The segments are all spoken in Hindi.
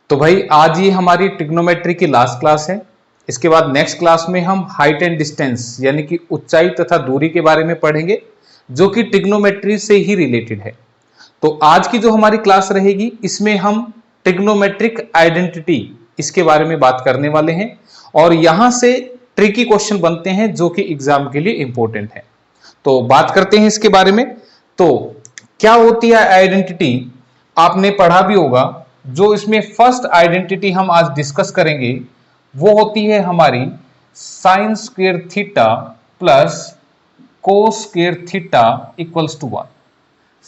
तो भाई आज ये हमारी ट्रिग्नोमेट्री की लास्ट क्लास है। इसके बाद नेक्स्ट क्लास में हम हाइट एंड डिस्टेंस यानी कि ऊंचाई तथा दूरी के बारे में पढ़ेंगे, जो कि ट्रिग्नोमेट्री से ही रिलेटेड है। तो आज की जो हमारी क्लास रहेगी इसमें हम ट्रिग्नोमेट्रिक आइडेंटिटी इसके बारे में बात करने वाले हैं और यहां से ट्रिकी क्वेश्चन बनते हैं जो कि एग्जाम के लिए इंपॉर्टेंट है। तो बात करते हैं इसके बारे में। तो क्या होती है आइडेंटिटी, आपने पढ़ा भी होगा। जो इसमें फर्स्ट आइडेंटिटी हम आज डिस्कस करेंगे वो होती है हमारी sine square theta plus cos square theta equals to 1।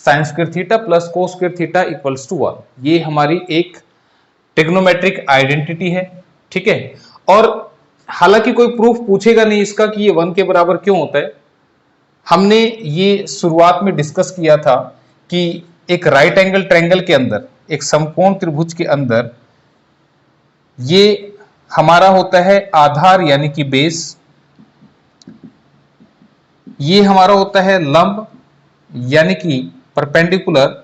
Sine square theta plus cos square theta equals to 1, ये हमारी एक ट्रिग्नोमेट्रिक आइडेंटिटी है। ठीक है, और हालांकि कोई प्रूफ पूछेगा नहीं इसका कि ये 1 के बराबर क्यों होता है। हमने ये शुरुआत में डिस्कस किया था कि एक राइट एंगल ट्रायंगल के अंदर, एक समकोण त्रिभुज के अंदर, ये हमारा होता है आधार यानी कि बेस, ये हमारा होता है लंब यानी कि परपेंडिकुलर,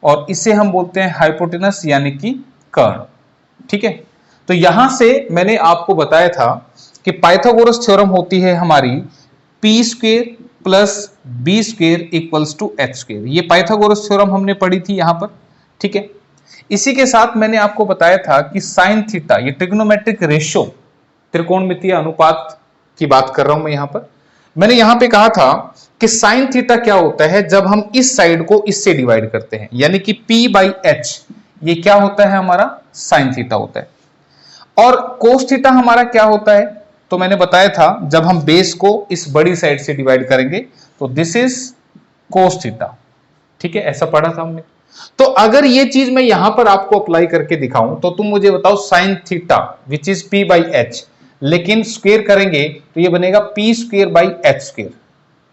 और इसे हम बोलते हैं हाइपोटेनस यानी कि कर्ण। ठीक है, तो यहां से मैंने आपको बताया था कि पाइथागोरस थ्योरम होती है हमारी p square plus b square equals to h square. ये पाइथागोरस थ्योरम हमने पढ़ी थी यहां पर। ठीक है, इसी के साथ मैंने आपको बताया था कि साइन थीटा, ये ट्रिग्नोमेट्रिक रेशियो, त्रिकोणमितीय अनुपात की बात कर रहा हूं मैं यहां पर। मैंने यहां पे कहा था कि साइन थीटा क्या होता है जब हम इस साइड को इससे डिवाइड करते हैं, यानी कि P बाई एच, ये क्या होता है हमारा साइन थीटा होता है। और कोस थीटा हमारा क्या होता है, तो मैंने बताया था जब हम बेस को इस बड़ी साइड से डिवाइड करेंगे तो दिस इज कोस थीटा। ठीक है, ऐसा पढ़ा था हमने। तो अगर ये चीज मैं यहां पर आपको अप्लाई करके दिखाऊं तो तुम मुझे बताओ sine theta which is P by H, लेकिन स्क्वायर करेंगे तो ये बनेगा P square by H square.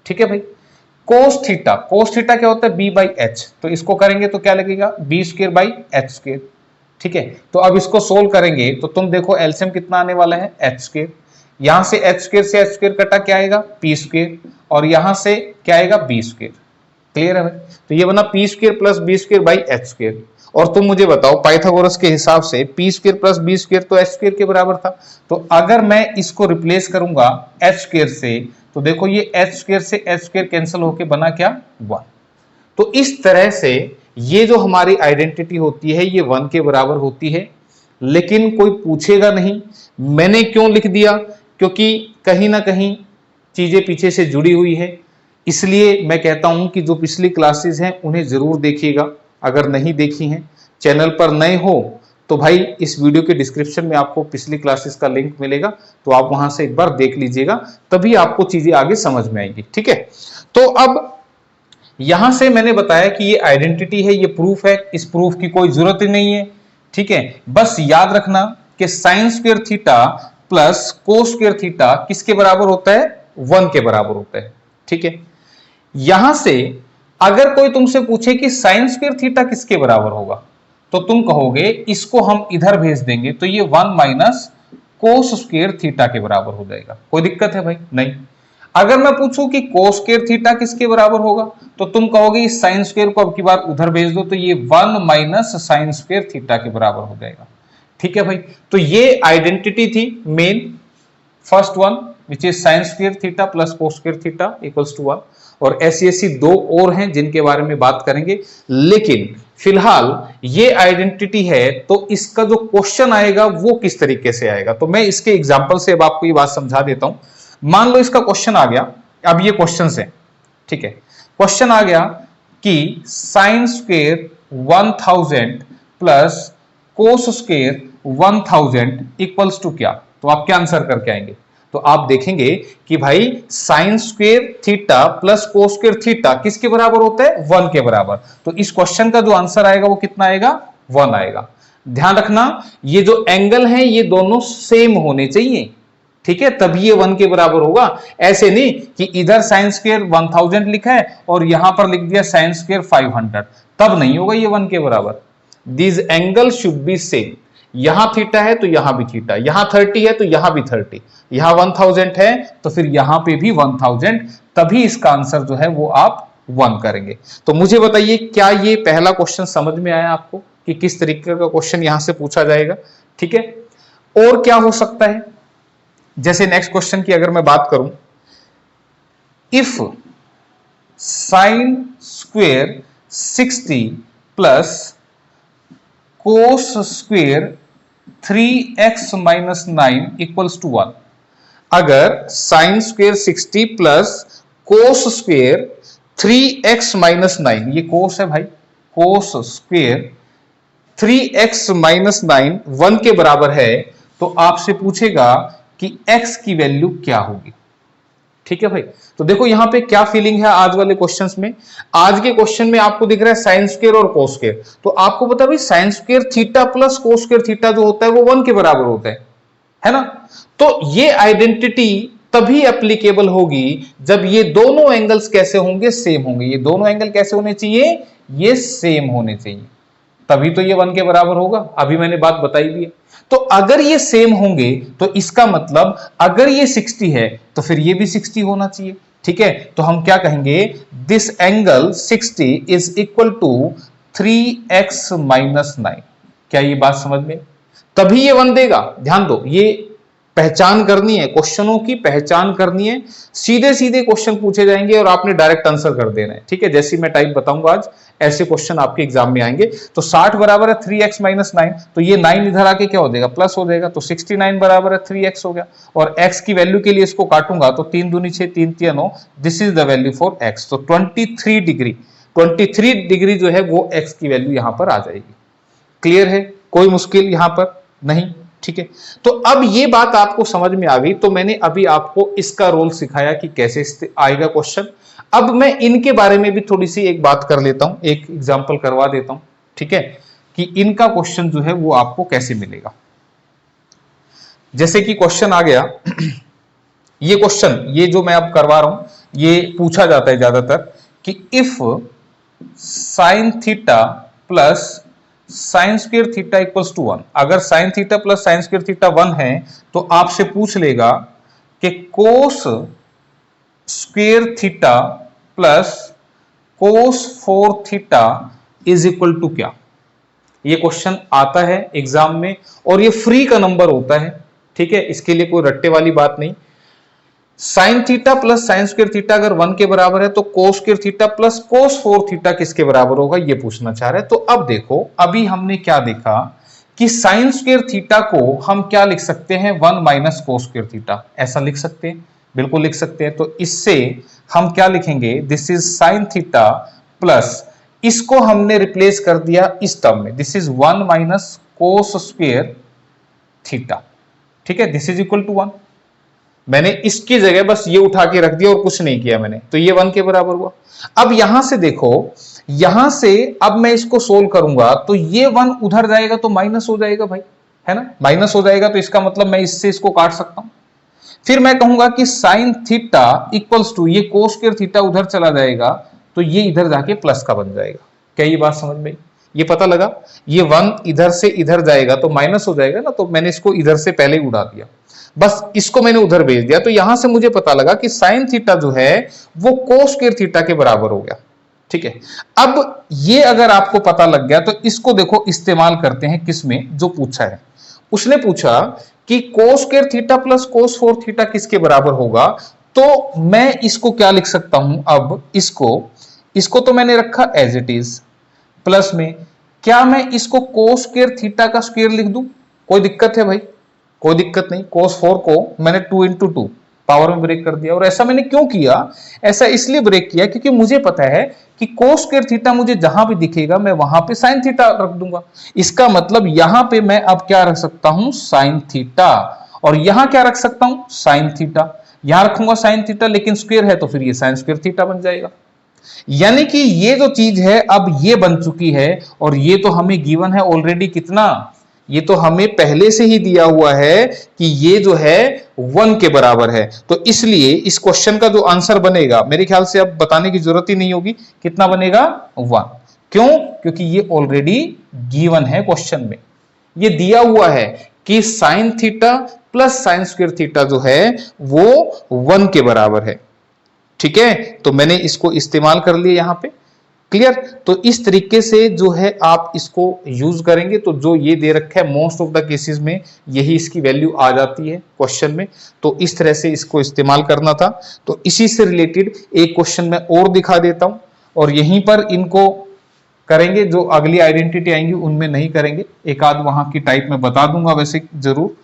ठीक है भाई, कोस थीटा, कोस थीटा क्या होता है B बाई एच, तो इसको करेंगे तो क्या लगेगा B square by H square. ठीक है, तो अब इसको सोल्व करेंगे तो तुम देखो एलसीएम कितना आने वाला है एच स्क्वायर। यहां से एच स्क्वायर से एच स्क्वायर कटा क्या आएगा P स्क्वायर, और यहां से क्या आएगा B स्क्वायर। क्लियर है भाई, तो ये बना P square plus B square by H square. और तुम मुझे बताओ पाइथागोरस के हिसाब से P square plus B square तो एच स्क्वायर के बराबर था। तो अगर मैं इसको रिप्लेस करूंगा एच स्क्वायर से तो देखो ये एच स्क्वायर से एच स्क्वायर कैंसिल होके बना क्या 1। तो इस तरह से ये जो हमारी आइडेंटिटी होती है ये 1 के बराबर होती है, लेकिन कोई पूछेगा नहीं। मैंने क्यों लिख दिया, क्योंकि कहीं ना कहीं चीजें पीछे से जुड़ी हुई है, इसलिए मैं कहता हूं कि जो पिछली क्लासेस हैं उन्हें जरूर देखिएगा। अगर नहीं देखी हैं, चैनल पर नए हो तो भाई इस वीडियो के डिस्क्रिप्शन में आपको पिछली क्लासेस का लिंक मिलेगा, तो आप वहां से एक बार देख लीजिएगा, तभी आपको चीजें आगे समझ में आएंगी। ठीक है, तो अब यहां से मैंने बताया कि ये आइडेंटिटी है, ये प्रूफ है, इस प्रूफ की कोई जरूरत ही नहीं है। ठीक है, बस याद रखना कि sine square theta plus cos square theta किसके बराबर होता है 1 के बराबर होता है। ठीक है, यहां से अगर कोई तुमसे पूछे कि साइन स्क्वायर थीटा किसके बराबर होगा तो तुम कहोगे इसको हम इधर भेज देंगे तो ये 1 माइनस कोस स्क्वायर थीटा के बराबर हो जाएगा। कोई दिक्कत है भाई? नहीं। अगर मैं पूछूं कि कोस स्क्वायर थीटा किसके बराबर होगा तो तुम कहोगे इस साइन स्क्वायर को अब की बार उधर भेज दो तो ये 1 माइनस साइन स्क्वायर थीटा के बराबर हो जाएगा। ठीक है भाई, तो ये आइडेंटिटी थी main first one which is sine square theta plus cos square theta equals to 1, और ऐसी दो और हैं जिनके बारे में बात करेंगे। लेकिन फिलहाल ये आइडेंटिटी है तो इसका जो क्वेश्चन आएगा वो किस तरीके से आएगा, तो मैं इसके एग्जांपल से अब आपको ये बात समझा देता हूं। मान लो इसका क्वेश्चन आ गया, अब ये क्वेश्चन है। ठीक है, क्वेश्चन आ गया कि sine square 1000 plus cos square 1000 equals to क्या, तो आप क्या आंसर करके आएंगे? तो आप देखेंगे कि भाई sign square theta plus cos square theta किसके बराबर होता है 1 के बराबर, तो इस क्वेश्चन का जो आंसर आएगा वो कितना आएगा 1 आएगा। ध्यान रखना ये जो एंगल है ये दोनों सेम होने चाहिए। ठीक है, तभी ये 1 के बराबर होगा। ऐसे नहीं कि इधर साइन स्क्वायर 1000 लिखा है और यहां पर लिख दिया साइन स्क्वायर 500, तब नहीं होगा ये 1 के बराबर। This angle should be same. यहां थीटा है तो यहां भी थीटा, यहां 30 है तो यहां भी 30, यहां 1000 है तो फिर यहां पे भी 1000, तभी इसका आंसर जो है वो आप 1 करेंगे। तो मुझे बताइए क्या ये पहला क्वेश्चन समझ में आया आपको? कि किस तरीके का क्वेश्चन यहां से पूछा जाएगा। ठीक है, और क्या हो सकता है, जैसे नेक्स्ट क्वेश्चन की अगर मैं बात करूं, if sine square 60 plus cos square 3x minus 9 equals to 1। अगर sine square 60 plus cos square 3x minus 9, ये कोस है भाई, कोस स्क्वेयर 3x माइनस 9 1 के बराबर है, तो आपसे पूछेगा कि x की वैल्यू क्या होगी। ठीक है भाई, तो देखो यहां पे क्या फीलिंग है आज वाले क्वेश्चंस में। आज के क्वेश्चन में आपको दिख रहा है साइन स्क्वायर और कोस स्क्वायर, तो आपको पता है भाई sign square theta plus cos square theta जो होता है वो 1 के बराबर होता है ना। तो ये आइडेंटिटी तभी एप्लीकेबल होगी जब ये दोनों एंगल्स कैसे होंगे, सेम होंगे। ये दोनों एंगल कैसे होने चाहिए, ये सेम होने चाहिए, तभी तो ये 1 के बराबर होगा। अभी मैंने बात बताई भी है। तो अगर ये सेम होंगे तो इसका मतलब अगर ये 60 है तो फिर ये भी 60 होना चाहिए। ठीक है, तो हम क्या कहेंगे, this angle 60 is equal to 3x minus 9। क्या ये बात समझ में, तभी ये 1 देगा। ध्यान दो, ये पहचान करनी है, क्वेश्चनों की पहचान करनी है। सीधे सीधे क्वेश्चन पूछे जाएंगे और आपने डायरेक्ट आंसर कर देना है। ठीक है, जैसी मैं टाइप बताऊंगा आज ऐसे क्वेश्चन आपके एग्जाम में आएंगे। तो 60 बराबर है 3x माइनस 9, तो ये 9 इधर आके क्या हो जाएगा, प्लस हो जाएगा। तो 69 बराबर है 3x हो गया, और x की वैल्यू के लिए इसको काटूंगा तो 3 दूनी 6, 3 3 9, this is the value for x। तो 23 डिग्री जो है वो x की वैल्यू यहां पर आ जाएगी। क्लियर है, कोई मुश्किल यहां पर नहीं। ठीक है, तो अब ये बात आपको समझ में आ गई। तो मैंने अभी आपको इसका रोल सिखाया कि कैसे आएगा क्वेश्चन। अब मैं इनके बारे में भी थोड़ी सी एक बात कर लेता हूं, एक एग्जांपल करवा देता हूं। ठीक है, कि इनका क्वेश्चन जो है वो आपको कैसे मिलेगा। जैसे कि क्वेश्चन आ गया, ये क्वेश्चन ये जो मैं अब करवा रहा हूं, ये पूछा जाता है ज्यादातर कि if sine theta plus sine square theta equals to 1। अगर sine theta plus sine square theta 1 है तो आपसे पूछ लेगा कि cos square theta plus cos 4 theta is equal to क्या। ये क्वेश्चन आता है एग्जाम में और ये फ्री का नंबर होता है। ठीक है, इसके लिए कोई रट्टे वाली बात नहीं। Sign theta plus sine square theta अगर 1 के बराबर है तो कोस square theta plus cos 4 theta किसके बराबर होगा, ये पूछना चाह रहे हैं। तो अब देखो, अभी हमने क्या देखा कि साइन स्क्वायर थीटा को हम क्या लिख सकते हैं, 1 माइनस कोस स्क्वायर थीटा, ऐसा लिख सकते हैं, बिल्कुल लिख सकते हैं। तो इससे हम क्या लिखेंगे, this is sine theta plus, इसको हमने रिप्लेस कर दिया इस टर्म में, this is 1 minus cos square theta. ठीक है, दिस इज इक्वल टू 1। मैंने इसकी जगह बस ये उठा के रख दिया और कुछ नहीं किया मैंने, तो ये 1 के बराबर हुआ। अब यहां से देखो, यहां से अब मैं इसको सोल्व करूंगा तो ये 1 उधर जाएगा तो माइनस हो जाएगा भाई, है ना, माइनस हो जाएगा। तो इसका मतलब मैं इससे इसको काट सकता हूं। फिर मैं कहूंगा कि साइन थीटा इक्वल्स टू, ये कोस स्क्वायर थीटा उधर चला जाएगा तो ये इधर जाके प्लस का बन जाएगा। क्या ये बात समझ में आई, ये पता लगा, ये 1 इधर से इधर जाएगा तो माइनस हो जाएगा ना, तो मैंने इसको इधर से पहले ही उड़ा दिया, बस इसको मैंने उधर भेज दिया। तो यहां से मुझे पता लगा कि साइन थीटा जो है वो कोस स्क्वायर थीटा के बराबर हो गया। ठीक है, अब ये अगर आपको पता लग गया तो इसको देखो इस्तेमाल करते हैं किसमें, जो पूछा है उसने पूछा कि cos square theta plus cos 4 theta किसके बराबर होगा। तो मैं इसको क्या लिख सकता हूं, अब इसको तो मैंने रखा एज इट इज, प्लस में क्या मैं इसको कोस स्क्वायर थीटा का स्क्वायर लिख दूं, कोई दिक्कत है भाई, कोई दिक्कत नहीं। cos 4 को मैंने 2 into 2 पावर में ब्रेक कर दिया। और ऐसा मैंने क्यों किया, ऐसा इसलिए ब्रेक किया क्योंकि मुझे पता है कि cos स्क्वायर थीटा मुझे जहां भी दिखेगा मैं वहां पे साइन थीटा रख दूंगा। इसका मतलब यहां पे मैं अब क्या रख सकता हूं, साइन थीटा, और यहां क्या रख सकता हूं, साइन थीटा। यहां रखूंगा साइन थीटा, लेकिन स्क्वायर है तो फिर ये साइन स्क्वायर थीटा बन जाएगा। यानी कि ये जो चीज है अब ये बन चुकी है, और ये तो हमें गिवन है ऑलरेडी कितना, ये तो हमें पहले से ही दिया हुआ है कि ये जो है 1 के बराबर है। तो इसलिए इस क्वेश्चन का जो आंसर बनेगा, मेरे ख्याल से अब बताने की जरूरत ही नहीं होगी, कितना बनेगा, 1। क्यों, क्योंकि ये ऑलरेडी गिवन है क्वेश्चन में, ये दिया हुआ है कि sign theta plus sine square theta जो है वो 1 के बराबर है। ठीक है, तो मैंने इसको इस्तेमाल कर लिया यहां पे। क्लियर। तो इस तरीके से जो है आप इसको यूज करेंगे, तो जो ये दे रखा है मोस्ट ऑफ द केसेस में यही इसकी वैल्यू आ जाती है क्वेश्चन में। तो इस तरह से इसको इस्तेमाल करना था। तो इसी से रिलेटेड एक क्वेश्चन मैं और दिखा देता हूं और यहीं पर इनको करेंगे, जो अगली आइडेंटिटी आएंगी उनमें नहीं करेंगे, एक आध वहां की टाइप में बता दूंगा वैसे जरूर,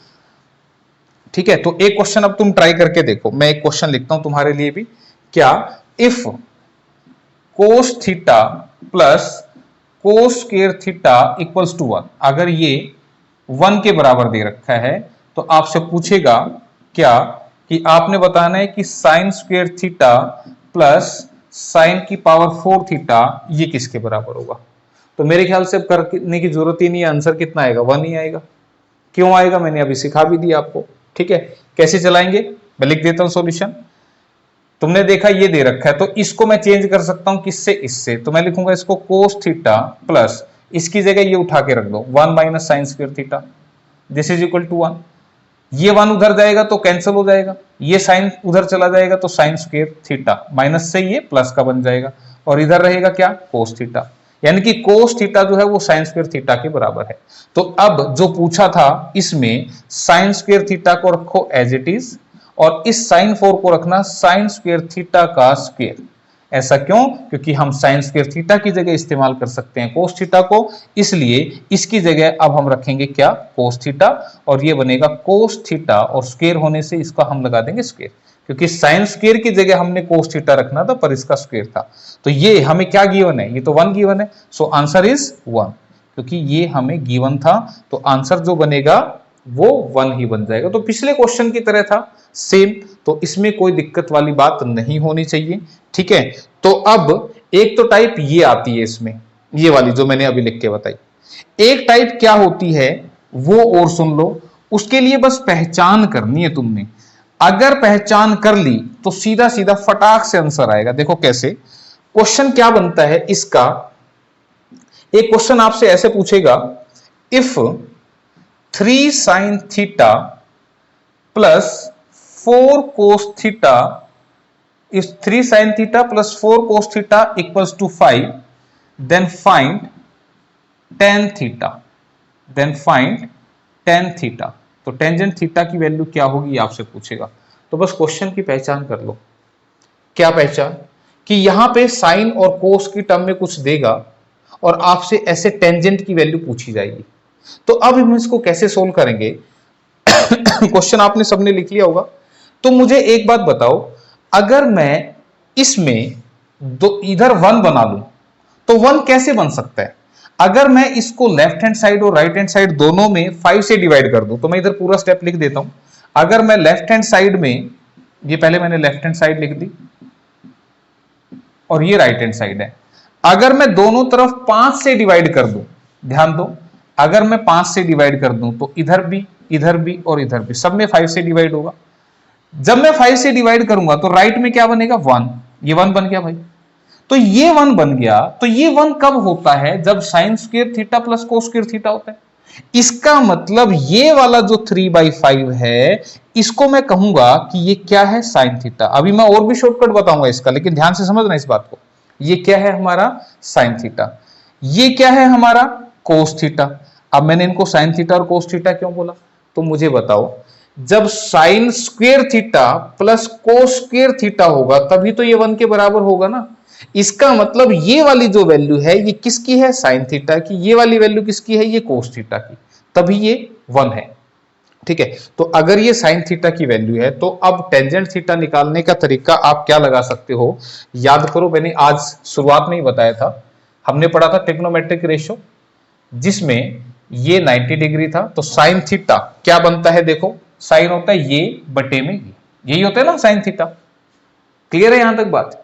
ठीक है। तो एक क्वेश्चन अब तुम ट्राई करके देखो, मैं एक क्वेश्चन लिखता हूं तुम्हारे लिए भी। क्या if cos theta plus cos square theta equals to 1, अगर ये 1 के बराबर दे रखा है तो आपसे पूछेगा क्या कि आपने बताना है कि sine square theta plus sign की पावर 4 थीटा ये किसके बराबर होगा। तो मेरे ख्याल से अब करने की जरूरत ही नहीं है, आंसर कितना आएगा, 1 ही आएगा। क्यों आएगा, मैंने अभी सिखा भी दिया आपको, ठीक है। कैसे चलाएंगे, मैं लिख देता हूं सॉल्यूशन। तुमने देखा ये दे रखा है, तो इसको मैं चेंज कर सकता हूं किससे, इससे। तो मैं लिखूंगा इसको कोस थीटा प्लस, इसकी जगह ये उठा के रख दो 1 minus sine square theta, this is equal to 1। ये 1 उधर जाएगा तो कैंसिल हो जाएगा, ये साइन उधर चला जाएगा तो साइन स्क्वायर थीटा, माइनस से ये प्लस का बन जाएगा, और इधर रहेगा क्या, कोस थीटा। यानी कि कोस थीटा जो है वो साइन स्क्वायर थीटा के बराबर है। तो अब जो पूछा था इसमें साइन स्क्वायर थीटा को रखो एज इट इज, और इस साइन 4 को रखना साइन स्क्वायर थीटा का स्क्वायर। ऐसा क्यों, क्योंकि हम साइन स्क्वायर थीटा की जगह इस्तेमाल कर सकते हैं कोस थीटा को, इसलिए इसकी जगह अब हम रखेंगे क्या, कोस थीटा, और ये बनेगा कोस थीटा, और स्क्वायर होने से इसका हम लगा देंगे स्क्वायर, क्योंकि साइन स्क्वायर की जगह हमने कोस थीटा रखना था पर इसका स्क्वायर था। तो ये हमें क्या गिवन है, ये तो 1 गिवन है, सो आंसर इज 1। क्योंकि ये हमें गिवन था तो आंसर जो बनेगा वो 1 ही बन जाएगा। तो पिछले क्वेश्चन की तरह था सेम, तो इसमें कोई दिक्कत वाली बात नहीं होनी चाहिए, ठीक है। तो अब एक तो टाइप ये आती है इसमें, ये वाली जो मैंने अभी लिख के बताई। एक टाइप क्या होती है वो और सुन लो, उसके लिए बस पहचान करनी है तुमने। अगर पहचान कर ली तो सीधा सीधा फटाक से आंसर आएगा। देखो कैसे, क्वेश्चन क्या बनता है इसका, एक क्वेश्चन आपसे ऐसे पूछेगा, if 3 sign theta plus 4 cos theta, if 3 sin theta plus 4 cos theta equals to 5, then find tan theta, then find tan theta। तो टेंजेंट थीटा की वैल्यू क्या होगी आपसे पूछेगा। तो बस क्वेश्चन की पहचान कर लो। क्या पहचान, कि यहां पे साइन और कोस की टर्म में कुछ देगा और आपसे ऐसे टेंजेंट की वैल्यू पूछी जाएगी। तो अब हम इसको कैसे सोल्व करेंगे क्वेश्चन आपने सबने लिख लिया होगा। तो मुझे एक बात बताओ, अगर मैं इसमें दो इधर 1 बना लूं तो 1 कैसे बन सकता है। अगर मैं इसको लेफ्ट हैंड साइड और राइट हैंड साइड दोनों में 5 से डिवाइड कर दूं, तो मैं इधर पूरा स्टेप लिख देता हूं। अगर मैं लेफ्ट हैंड साइड में, ये पहले मैंने लेफ्ट हैंड साइड लिख दी और ये राइट हैंड साइड है, अगर मैं दोनों तरफ 5 से डिवाइड कर दूं, ध्यान दो, अगर मैं 5 से डिवाइड कर दूं तो इधर भी और इधर भी सब में 5 से डिवाइड होगा। जब मैं 5 से डिवाइड करूंगा तो राइट में क्या बनेगा, 1, ये 1 बन गया भाई। तो ये 1 बन गया, तो ये 1 कब होता है, जब sign square theta plus cos square theta होता है। इसका मतलब ये वाला जो 3/5 है, इसको मैं कहूंगा कि ये क्या है, साइन थीटा। अभी मैं और भी शॉर्टकट बताऊंगा इसका, लेकिन ध्यान से समझना इस बात को। ये क्या है हमारा, साइन थीटा। ये क्या है हमारा, कोस थीटा। अब मैंने इनको साइन थीटा और कोस थीटा क्यों बोला, तो मुझे बताओ, जब sign square theta plus cos square theta होगा तभी तो ये 1 के बराबर होगा ना। इसका मतलब ये वाली जो वैल्यू है ये किसकी है, साइन थीटा की, ये वाली वैल्यू किसकी है, ये कोस थीटा की, तभी ये 1 है, ठीक है। तो अगर ये साइन थीटा की वैल्यू है तो अब टेंजेंट थीटा निकालने का तरीका आप क्या लगा सकते हो, याद करो, मैंने आज शुरुआत में ही बताया था, हमने पढ़ा था ट्रिग्नोमेट्रिक रेशियो, जिसमें ये 90 डिग्री था। तो साइन थीटा क्या बनता है, देखो साइन होता है ये बटे में ये, यही होता है ना साइन थीटा। क्लियर है यहां तक बात,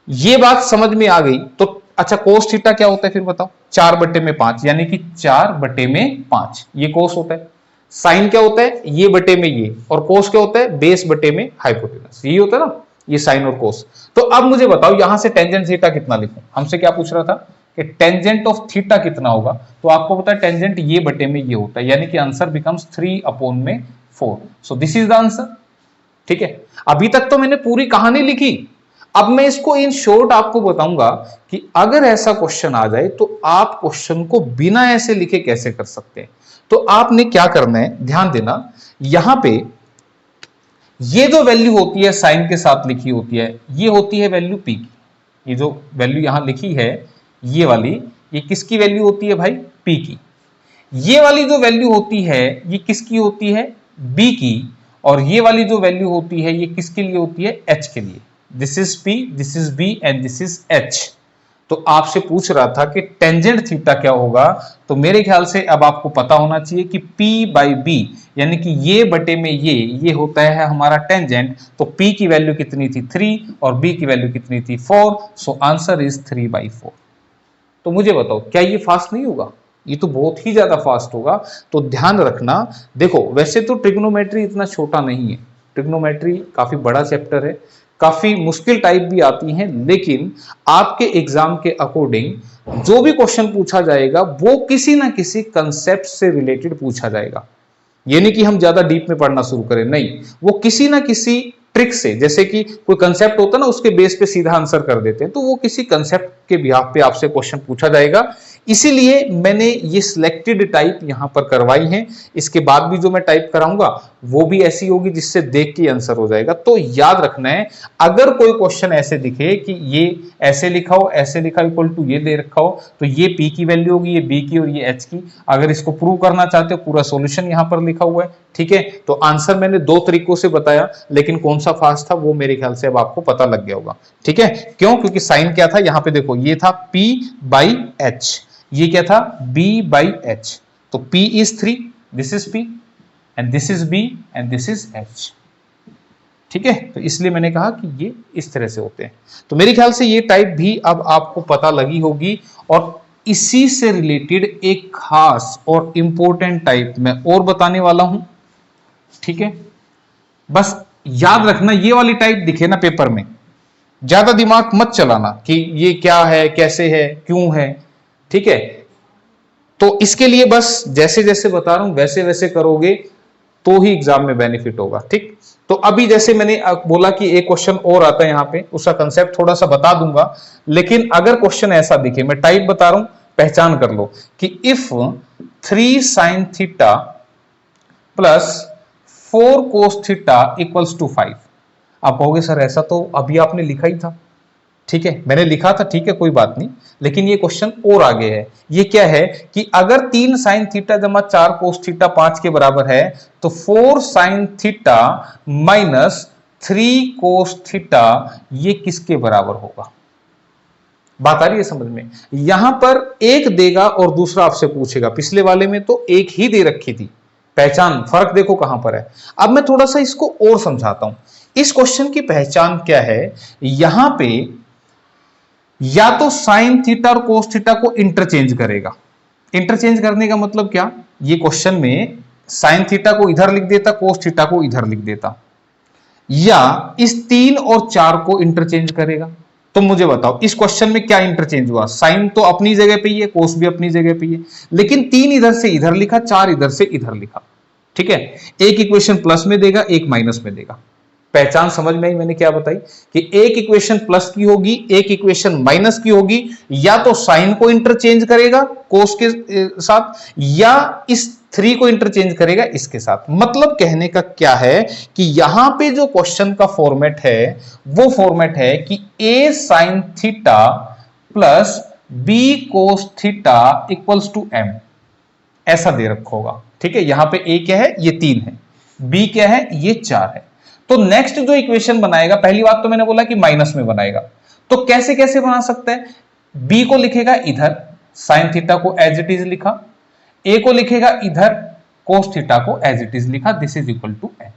ये बात समझ में आ गई। तो अच्छा, कोस थीटा क्या होता है फिर बताओ, 4/5, यानी कि 4/5 ये कोस होता है। साइन क्या होता है, ये बटे में ये, और कोस क्या होता है, बेस बटे में हाइपोटेनस, यही होता है ना, ये साइन और कोस। तो अब मुझे बताओ यहां से टेंजेंट थीटा कितना लिखूं, हमसे क्या पूछ रहा था कि टेंजेंट ऑफ थीटा कितना होगा। तो आपको पता है टेंजेंट ये बटे में ये होता है, यानी कि answer becomes 3/4। So this is the answer, ठीक है। अभी तक तो मैंने पूरी कहानी लिखी, अब मैं इसको इन शॉर्ट आपको बताऊंगा कि अगर ऐसा क्वेश्चन आ जाए तो आप क्वेश्चन को बिना ऐसे लिखे कैसे कर सकते हैं। तो आपने क्या करना है, ध्यान देना, यहां पे ये जो वैल्यू होती है साइन के साथ लिखी होती है, ये होती है वैल्यू पी की। ये जो वैल्यू यहां लिखी है ये वाली, ये किसकी वैल्यू होती है भाई, पी की। ये वाली जो वैल्यू होती है ये किसकी होती है, बी की। और ये वाली जो वैल्यू होती है ये किसके लिए होती है, एच के लिए। This is p, this is b and this is h. तो आपसे पूछ रहा था कि टेंजेंट थीटा क्या होगा, तो मेरे ख्याल से अब आपको पता होना चाहिए कि P बाई बी यानी कि ये बटे में ये होता है हमारा टेंजेंट। तो P की वैल्यू कितनी थी 3 और B की वैल्यू कितनी थी 4। So answer is 3/4। तो मुझे बताओ क्या ये फास्ट नहीं होगा, ये तो बहुत ही ज्यादा फास्ट होगा। तो ध्यान रखना, देखो वैसे तो ट्रिग्नोमेट्री इतना छोटा नहीं है, ट्रिग्नोमेट्री काफी बड़ा चैप्टर है, काफी मुश्किल टाइप भी आती हैं, लेकिन आपके एग्जाम के अकॉर्डिंग जो भी क्वेश्चन पूछा जाएगा वो किसी ना किसी कंसेप्ट से रिलेटेड पूछा जाएगा। ये नहीं कि हम ज्यादा डीप में पढ़ना शुरू करें, नहीं, वो किसी ना किसी ट्रिक से, जैसे कि कोई कंसेप्ट होता है ना उसके बेस पे सीधा आंसर कर देते हैं, तो वो किसी कंसेप्ट के बिहाफ पे आपसे क्वेश्चन पूछा जाएगा। इसीलिए मैंने ये सिलेक्टेड टाइप यहां पर करवाई है। इसके बाद भी जो मैं टाइप कराऊंगा वो भी ऐसी होगी जिससे देख के आंसर हो जाएगा। तो याद रखना है, अगर कोई क्वेश्चन ऐसे दिखे कि ये ऐसे लिखा हो, ऐसे लिखा इक्वल टू ये दे रखा हो, तो ये पी की वैल्यू होगी, ये बी की और ये एच की। अगर इसको प्रूव करना चाहते हो पूरा सॉल्यूशन यहां पर लिखा हुआ है, ठीक है। तो आंसर मैंने 2 तरीकों से बताया, लेकिन कौन सा फास्ट था वो मेरे ख्याल से अब आपको पता लग गया होगा, ठीक है। क्यों, क्योंकि साइन क्या था यहां पे, देखो ये था P बाई एच, ये क्या था B बाई एच। तो P is 3, this is P and this is B and this is H, ठीक है। तो इसलिए मैंने कहा कि ये इस तरह से होते हैं। तो मेरे ख्याल से ये टाइप भी अब आपको पता लगी होगी। और इसी से रिलेटेड एक खास और इंपॉर्टेंट टाइप मैं और बताने वाला हूं, ठीक है। बस याद रखना, ये वाली टाइप दिखे ना पेपर में, ज्यादा दिमाग मत चलाना कि ये क्या है, कैसे है, क्यों है, ठीक है। तो इसके लिए बस जैसे जैसे बता रहा हूं वैसे वैसे करोगे तो ही एग्जाम में बेनिफिट होगा, ठीक। तो अभी जैसे मैंने बोला कि एक क्वेश्चन और आता है यहां पे, उसका कंसेप्ट थोड़ा सा बता दूंगा, लेकिन अगर क्वेश्चन ऐसा दिखे, मैं टाइप बता रहा हूं, पहचान कर लो कि if 3 sin theta plus 4 cos theta equals to 5। आप कहोगे सर ऐसा तो अभी आपने लिखा ही था, ठीक है, मैंने लिखा था, ठीक है, कोई बात नहीं, लेकिन ये क्वेश्चन और आगे है। ये क्या है कि अगर 3 sin थीटा जमा 4 cos थीटा 5 के बराबर है, तो 4 sin theta minus 3 cos theta ये किसके बराबर होगा। बात आ रही है समझ में। यहां पर एक देगा और दूसरा आपसे पूछेगा, पिछले वाले में तो एक ही दे रखी थी, पहचान फर्क देखो कहां पर है। अब मैं थोड़ा सा इसको और समझाता हूं। इस क्वेश्चन की पहचान क्या है, यहां पे या तो साइन थीटा और कोस थीटा को इंटरचेंज करेगा। इंटरचेंज करने का मतलब क्या, ये क्वेश्चन में साइन थीटा को इधर लिख देता, कोस थीटा को इधर लिख देता, या इस 3 और 4 को इंटरचेंज करेगा। तो मुझे बताओ इस क्वेश्चन में क्या इंटरचेंज हुआ, साइन तो अपनी जगह पे ही है, कोस भी अपनी जगह पे ही है, लेकिन 3 इधर से इधर लिखा, 4 इधर से इधर लिखा, ठीक है। एक इक्वेशन प्लस में देगा, एक माइनस में देगा। पहचान समझ में आई मैंने क्या बताई कि एक इक्वेशन प्लस की होगी, एक इक्वेशन माइनस की होगी, या तो साइन को इंटरचेंज करेगा कोस के साथ, या इस 3 को इंटरचेंज करेगा इसके साथ। मतलब कहने का क्या है कि यहां पे जो क्वेश्चन का फॉर्मेट है वो फॉर्मेट है कि a sin theta plus b cos theta equals to m, ऐसा दे रखा होगा, ठीक है। यहां पे a क्या है, ये 3 है, b क्या है, ये 4 है। तो नेक्स्ट जो इक्वेशन बनाएगा, पहली बात तो मैंने बोला कि माइनस में बनाएगा, तो कैसे कैसे बना सकता है, b को लिखेगा इधर, साइन थीटा को एज इट इज लिखा, a को लिखेगा इधर, कोस थीटा को एज इट इज लिखा, this is equal to n।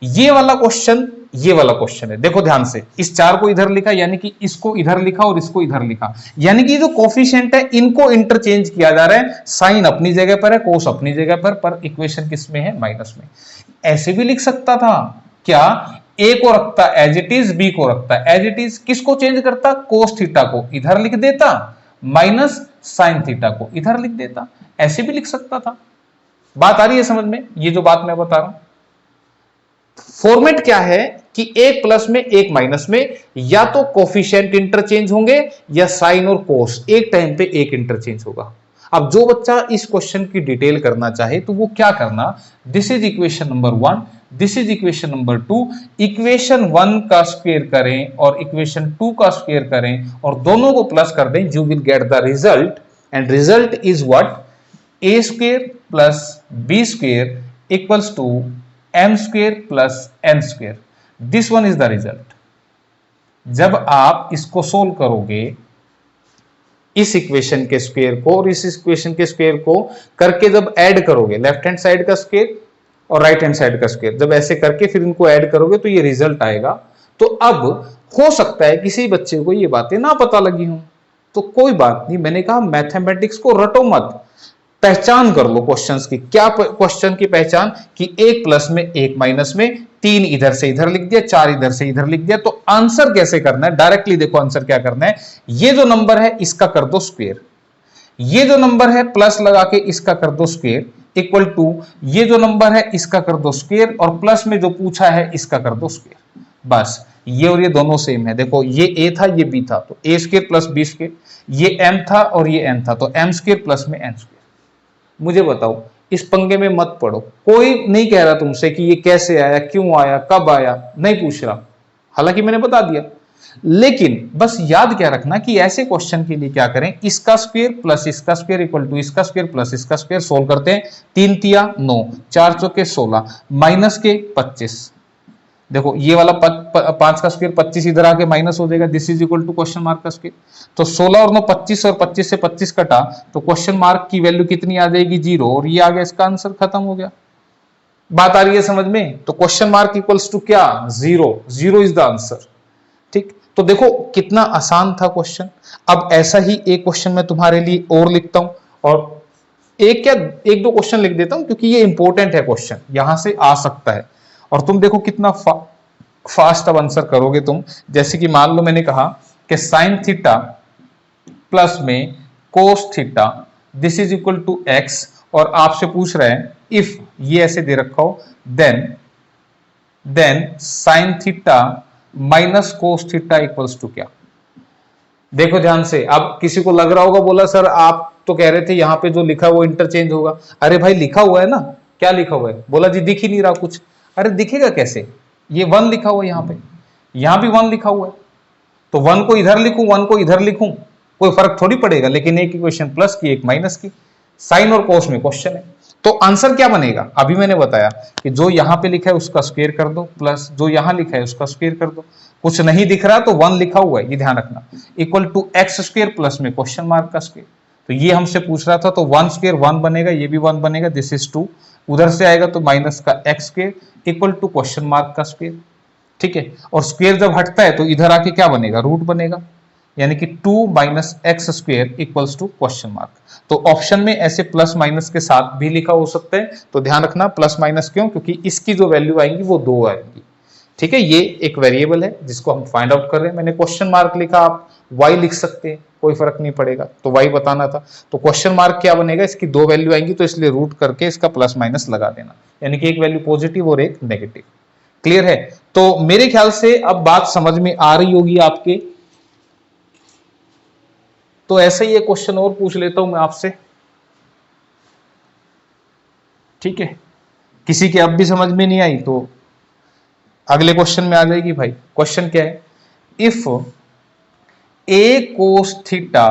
ये वाला क्वेश्चन, ये वाला क्वेश्चन है, देखो ध्यान से, इस 4 को इधर लिखा यानी कि इसको इधर लिखा और इसको इधर लिखा, यानी कि जो कोफिशिएंट है इनको इंटरचेंज किया जा रहा है, साइन अपनी जगह पर है, कोस अपनी जगह पर इक्वेशन किस में है, माइनस में। ऐसे भी लिख सकता था क्या, a को रखता एज इट इज, b को रखता एज इट इज, किसको चेंज करता, कोस थीटा को इधर लिख देता, माइनस साइन थीटा को इधर लिख देता, ऐसे भी लिख सकता था। बात आ रही है समझ में, ये जो बात मैं बता रहा हूं। फॉर्मेट क्या है कि एक प्लस में एक माइनस में या तो कोफिशिएंट इंटरचेंज होंगे या साइन और कोस एक टाइम पे एक इंटरचेंज होगा। अब जो बच्चा इस क्वेश्चन की डिटेल करना चाहे तो वो क्या करना, this is equation number 1, this is equation number 2, equation 1 का स्क्वायर करें और इक्वेशन 2 का स्क्वायर करें और दोनों को प्लस कर दें, you will get the result and result is what, a square plus b square equals to m square plus n square. This one is the result. जब आप इसको सोल्व करोगे, इस इक्वेशन के स्क्वायर को और इस इक्वेशन के स्क्वायर को करके जब ऐड करोगे, लेफ्ट हैंड साइड का स्क्वायर और राइट हैंड साइड का स्क्वायर, जब ऐसे करके फिर इनको ऐड करोगे तो ये रिजल्ट आएगा। तो अब हो सकता है किसी बच्चे को ये बातें ना पता लगी हों, तो कोई बात नहीं, मैंने कहा मैथमेटिक्स को रटो मत, पहचान कर लो क्वेश्चंस की। क्या क्वेश्चन की पहचान कि एक प्लस में एक माइनस में, 3 इधर से इधर लिख दिया, 4 इधर से इधर लिख दिया। तो आंसर कैसे करना है, डायरेक्टली देखो आंसर क्या करना है, ये जो नंबर है इसका कर दो स्क्वायर, ये जो नंबर है प्लस लगा के इसका कर दो स्क्वायर इक्वल टू ये जो नंबर है इसका कर दो स्क्वायर और प्लस में जो पूछा है इसका कर दो स्क्वायर। बस ये और ये दोनों सेम है। देखो ये ए था ये बी था, तो ए स्क्वायर प्लस बी स्क्वायर, ये एम था और ये एन था, तो एम स्क्वायर प्लस में एन स्क्वायर। मुझे बताओ, इस पंगे में मत पड़ो, कोई नहीं कह रहा तुमसे कि ये कैसे आया, क्यों आया, कब आया, नहीं पूछ रहा, हालांकि मैंने बता दिया। लेकिन बस याद क्या रखना कि ऐसे क्वेश्चन के लिए क्या करें, इसका स्क्वायर प्लस इसका स्क्वायर इक्वल टू इसका स्क्वायर प्लस इसका स्क्वायर, सोल्व करते हैं। 3 तिया 9, 4 चौके 16, माइनस के 25। देखो ये वाला 5 का स्क्वायर 25 इधर आके माइनस हो जाएगा, this is equal to question mark का स्क्वायर। तो 16 और 9 25 और 25 से 25 कटा तो क्वेश्चन मार्क की वैल्यू कितनी आ जाएगी, 0, और ये आ गया, इसका आंसर खत्म हो गया। बात आ रही है समझ में? तो क्वेश्चन मार्क इक्वल्स टू क्या, 0, 0 इज द आंसर। ठीक, तो देखो कितना आसान था क्वेश्चन। अब ऐसा ही एक क्वेश्चन मैं तुम्हारे लिए और लिखता हूं, और एक दो क्वेश्चन लिख देता हूं क्योंकि ये इंपॉर्टेंट है क्वेश्चन, यहां से आ सकता है। और तुम देखो कितना फास्ट अब आंसर करोगे तुम। जैसे कि मान लो मैंने कहा कि साइन थीटा प्लस में cos theta this is equal to x, और आपसे पूछ रहे हैं इफ ये ऐसे दे रखा हो then sine theta minus cos theta equals to क्या। देखो ध्यान से, अब किसी को लग रहा होगा, बोला सर आप तो कह रहे थे यहां पे जो लिखा है वो इंटरचेंज होगा। अरे भाई लिखा हुआ है ना, क्या लिखा हुआ है, बोला जी दिख ही नहीं रहा कुछ। अरे दिखेगा कैसे, ये 1 लिखा हुआ है यहाँ पे, यहां भी 1 लिखा हुआ है, तो 1 को इधर लिखूं 1 को इधर लिखूं कोई फर्क थोड़ी पड़ेगा। लेकिन एक इक्वेशन प्लस की एक माइनस की, साइन और कोस में क्वेश्चन है, तो आंसर क्या बनेगा। अभी मैंने बताया कि जो यहां पे लिखा है उसका स्क्वायर कर दो, प्लस जो यहां लिखा है उसका स्क्वायर कर दो। कुछ नहीं दिख रहा तो 1 लिखा हुआ है, ये ध्यान रखना, equal to x square plus में क्वेश्चन मार्क का स्क्वायर। तो ये हमसे पूछ रहा था, तो 1 स्क्वायर 1 बनेगा, ये भी 1 बनेगा, दिस इज 2, उधर से आएगा तो माइनस का x square equal to question mark का स्क्वायर। ठीक है, और स्क्वायर जब हटता है तो इधर आके क्या बनेगा, रूट बनेगा, यानी कि 2 minus x square equals to question mark. तो ऑप्शन में ऐसे प्लस माइनस के साथ भी लिखा हो सकता है, तो ध्यान रखना प्लस माइनस क्यों, क्योंकि इसकी जो वैल्यू आएंगी वो 2 आएंगी। ठीक है, ये एक वेरिएबल है जिसको हम फाइंड आउट कर रहे हैं। मैंने क्वेश्चन मार्क लिखा, आप वाई लिख सकते हैं, कोई फर्क नहीं पड़ेगा, तो वाई बताना था। तो क्वेश्चन मार्क क्या बनेगा, इसकी 2 वैल्यू आएंगी, तो इसलिए रूट करके इसका प्लस माइनस लगा देना, यानी कि एक वैल्यू पॉजिटिव और एक नेगेटिव। क्लियर है? तो मेरे ख्याल से अब बात समझ में आ रही होगी आपके। तो ऐसा ही एक क्वेश्चन और पूछ लेता हूं मैं आपसे। ठीक है, किसी के अब भी समझ में नहीं आई तो अगले क्वेश्चन में आ जाएगी भाई। क्वेश्चन क्या है, if a cos theta